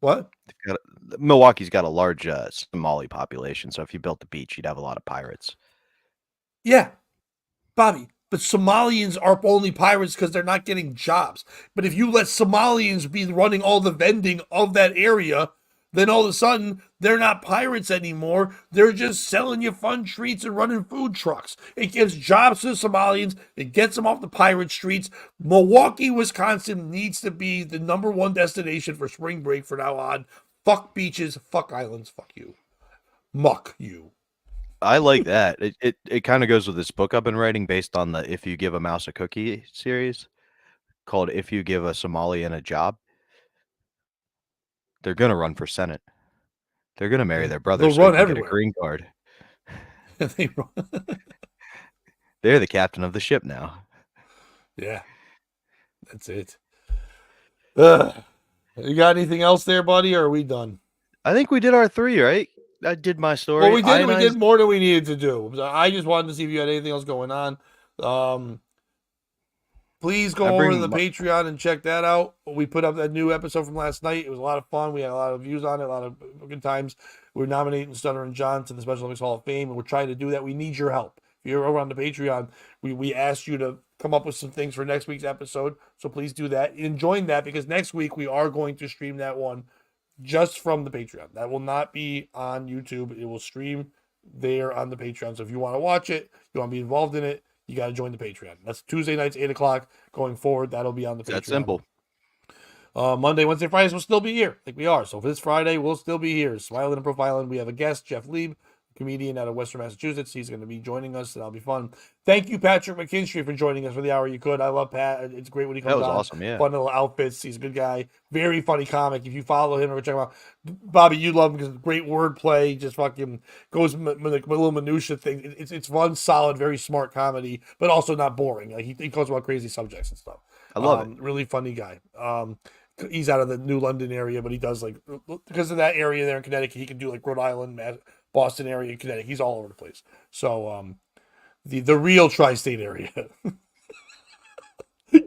What? Milwaukee's got a large Somali population. So if you built the beach, you'd have a lot of pirates. Yeah, Bobby. But Somalians are only pirates because they're not getting jobs. But if you let Somalians be running all the vending of that area, Then all of a sudden, they're not pirates anymore. They're just selling you fun treats and running food trucks. It gives jobs to the Somalians. It gets them off the pirate streets. Milwaukee, Wisconsin needs to be the #1 destination for spring break from now on. Fuck beaches, fuck islands, fuck you. Muck you. I like that. It kind of goes with this book I've been writing based on the If You Give a Mouse a Cookie series called If You Give a Somalian a Job. They're going to run for Senate. They're going to marry their brother They'll so run they can get a everywhere. green card. They run. They're the captain of the ship now. Yeah, that's it. You got anything else there, buddy, or are we done? I think we did our 3, right? I did my story. Well, we did more than we needed to do. I just wanted to see if you had anything else going on. Please go over to the Patreon and check that out. We put up that new episode from last night. It was a lot of fun. We had a lot of views on it, a lot of good times. We're nominating Stunner and John to the Special Olympics Hall of Fame, and we're trying to do that. We need your help. If you're over on the Patreon, we asked you to come up with some things for next week's episode, so please do that. And join that, because next week we are going to stream that one just from the Patreon. That will not be on YouTube. It will stream there on the Patreon. So if you want to watch it, you want to be involved in it, you got to join the Patreon. That's Tuesday nights, 8 o'clock going forward. That'll be on the Patreon. That's simple. Monday, Wednesday, Fridays will still be here, like we are. So for this Friday, we'll still be here. Smiling and Profiling. We have a guest, Jeff Lieb, comedian out of Western Massachusetts. He's going to be joining us, and that'll be fun. Thank you, Patrick Mckinstry, for joining us for the hour you could. I love Pat. It's great when he comes on. That was awesome, yeah. Fun little outfits. He's a good guy. Very funny comic. If you follow him or check him out. Bobby, you love him because great wordplay. Just fucking goes like little minutia thing. It's fun, solid, very smart comedy, but also not boring. Like he talks about crazy subjects and stuff. I love it. Really funny guy. He's out of the New London area, but he does like, because of that area there in Connecticut, he can do like Rhode Island, Boston area, Connecticut. He's all over the place. So the real tri-state area.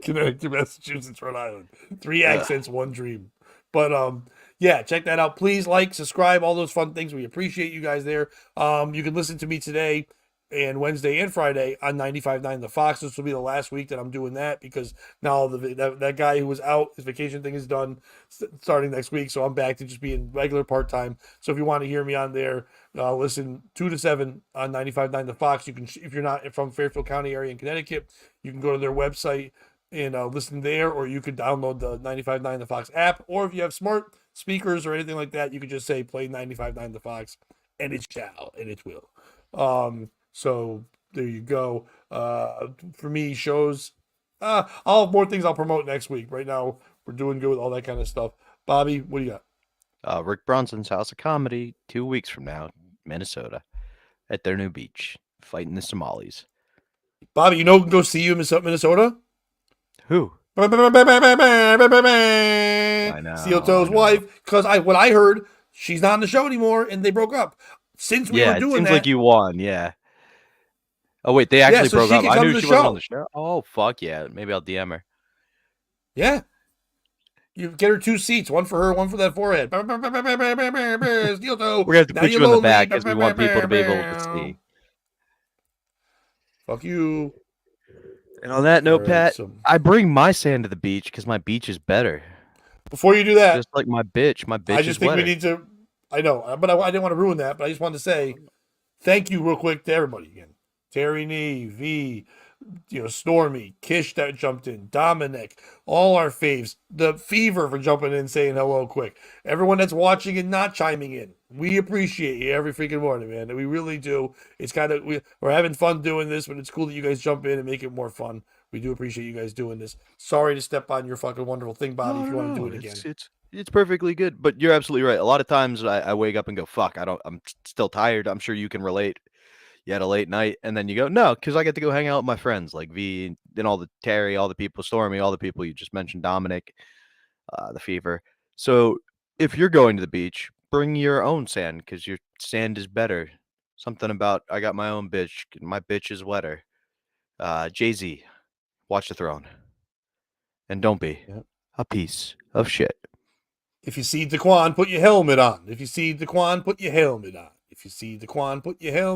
Connecticut, Massachusetts, Rhode Island. 3 accents, 1 dream. But yeah, check that out. Please like, subscribe, all those fun things. We appreciate you guys there. You can listen to me today and Wednesday and Friday on 95.9 The Fox. This will be the last week that I'm doing that, because now that guy who was out, his vacation thing is done starting next week. So I'm back to just being regular part-time. So if you want to hear me on there, listen 2 to 7 on 95.9 The Fox. You can, if you're not from Fairfield County area in Connecticut, you can go to their website and listen there, or you could download the 95.9 The Fox app, or if you have smart speakers or anything like that, you could just say play 95.9 The Fox, and it shall, and it will. So there you go. For me, shows. I'll have more things I'll promote next week. Right now, we're doing good with all that kind of stuff. Bobby, what do you got? Rick Bronson's House of Comedy 2 weeks from now, Minnesota, at their new beach, fighting the Somalis. Bobby, you know who can go see you in Minnesota? Who? I know. Steel Toe's wife. Because what I heard, she's not on the show anymore, and they broke up. Since we were doing it seems that, like you won. Yeah. Oh wait, they actually so broke she up. can I come knew to she the wasn't show. on the show. Oh fuck yeah, maybe I'll DM her. Yeah. You get her 2 seats, one for her, one for that forehead. Steel Toe. We're gonna have to put you in the back because we want people to be able to see. Fuck you. And on that note, Right, Pat, I bring my sand to the beach because my beach is better. Before you do that, just like my bitch I just think we need to. I know, but I didn't want to ruin that. But I just wanted to say thank you real quick to everybody again. Terry Nee, V, Stormy, Kish that jumped in, Dominic, all our faves, the Fever for jumping in, saying hello quick. Everyone that's watching and not chiming in, we appreciate you every freaking morning, man. We really do. It's kind of we're having fun doing this, but it's cool that you guys jump in and make it more fun. We do appreciate you guys doing this. Sorry to step on your fucking wonderful thing, Bobby. If you want to do it again, it's perfectly good. But you're absolutely right. A lot of times I wake up and go, "Fuck, I'm still tired." I'm sure you can relate. You had a late night, and then you go, no, because I get to go hang out with my friends like V and all the Terry, all the people, Stormy, all the people you just mentioned, Dominic, the Fever. So if you're going to the beach, bring your own sand because your sand is better. Something about I got my own bitch, my bitch is wetter. Jay-Z, watch the throne, and don't be a piece of shit. If you see Daquan, put your helmet on. If you see Daquan, put your helmet on. If you see Daquan, put your helmet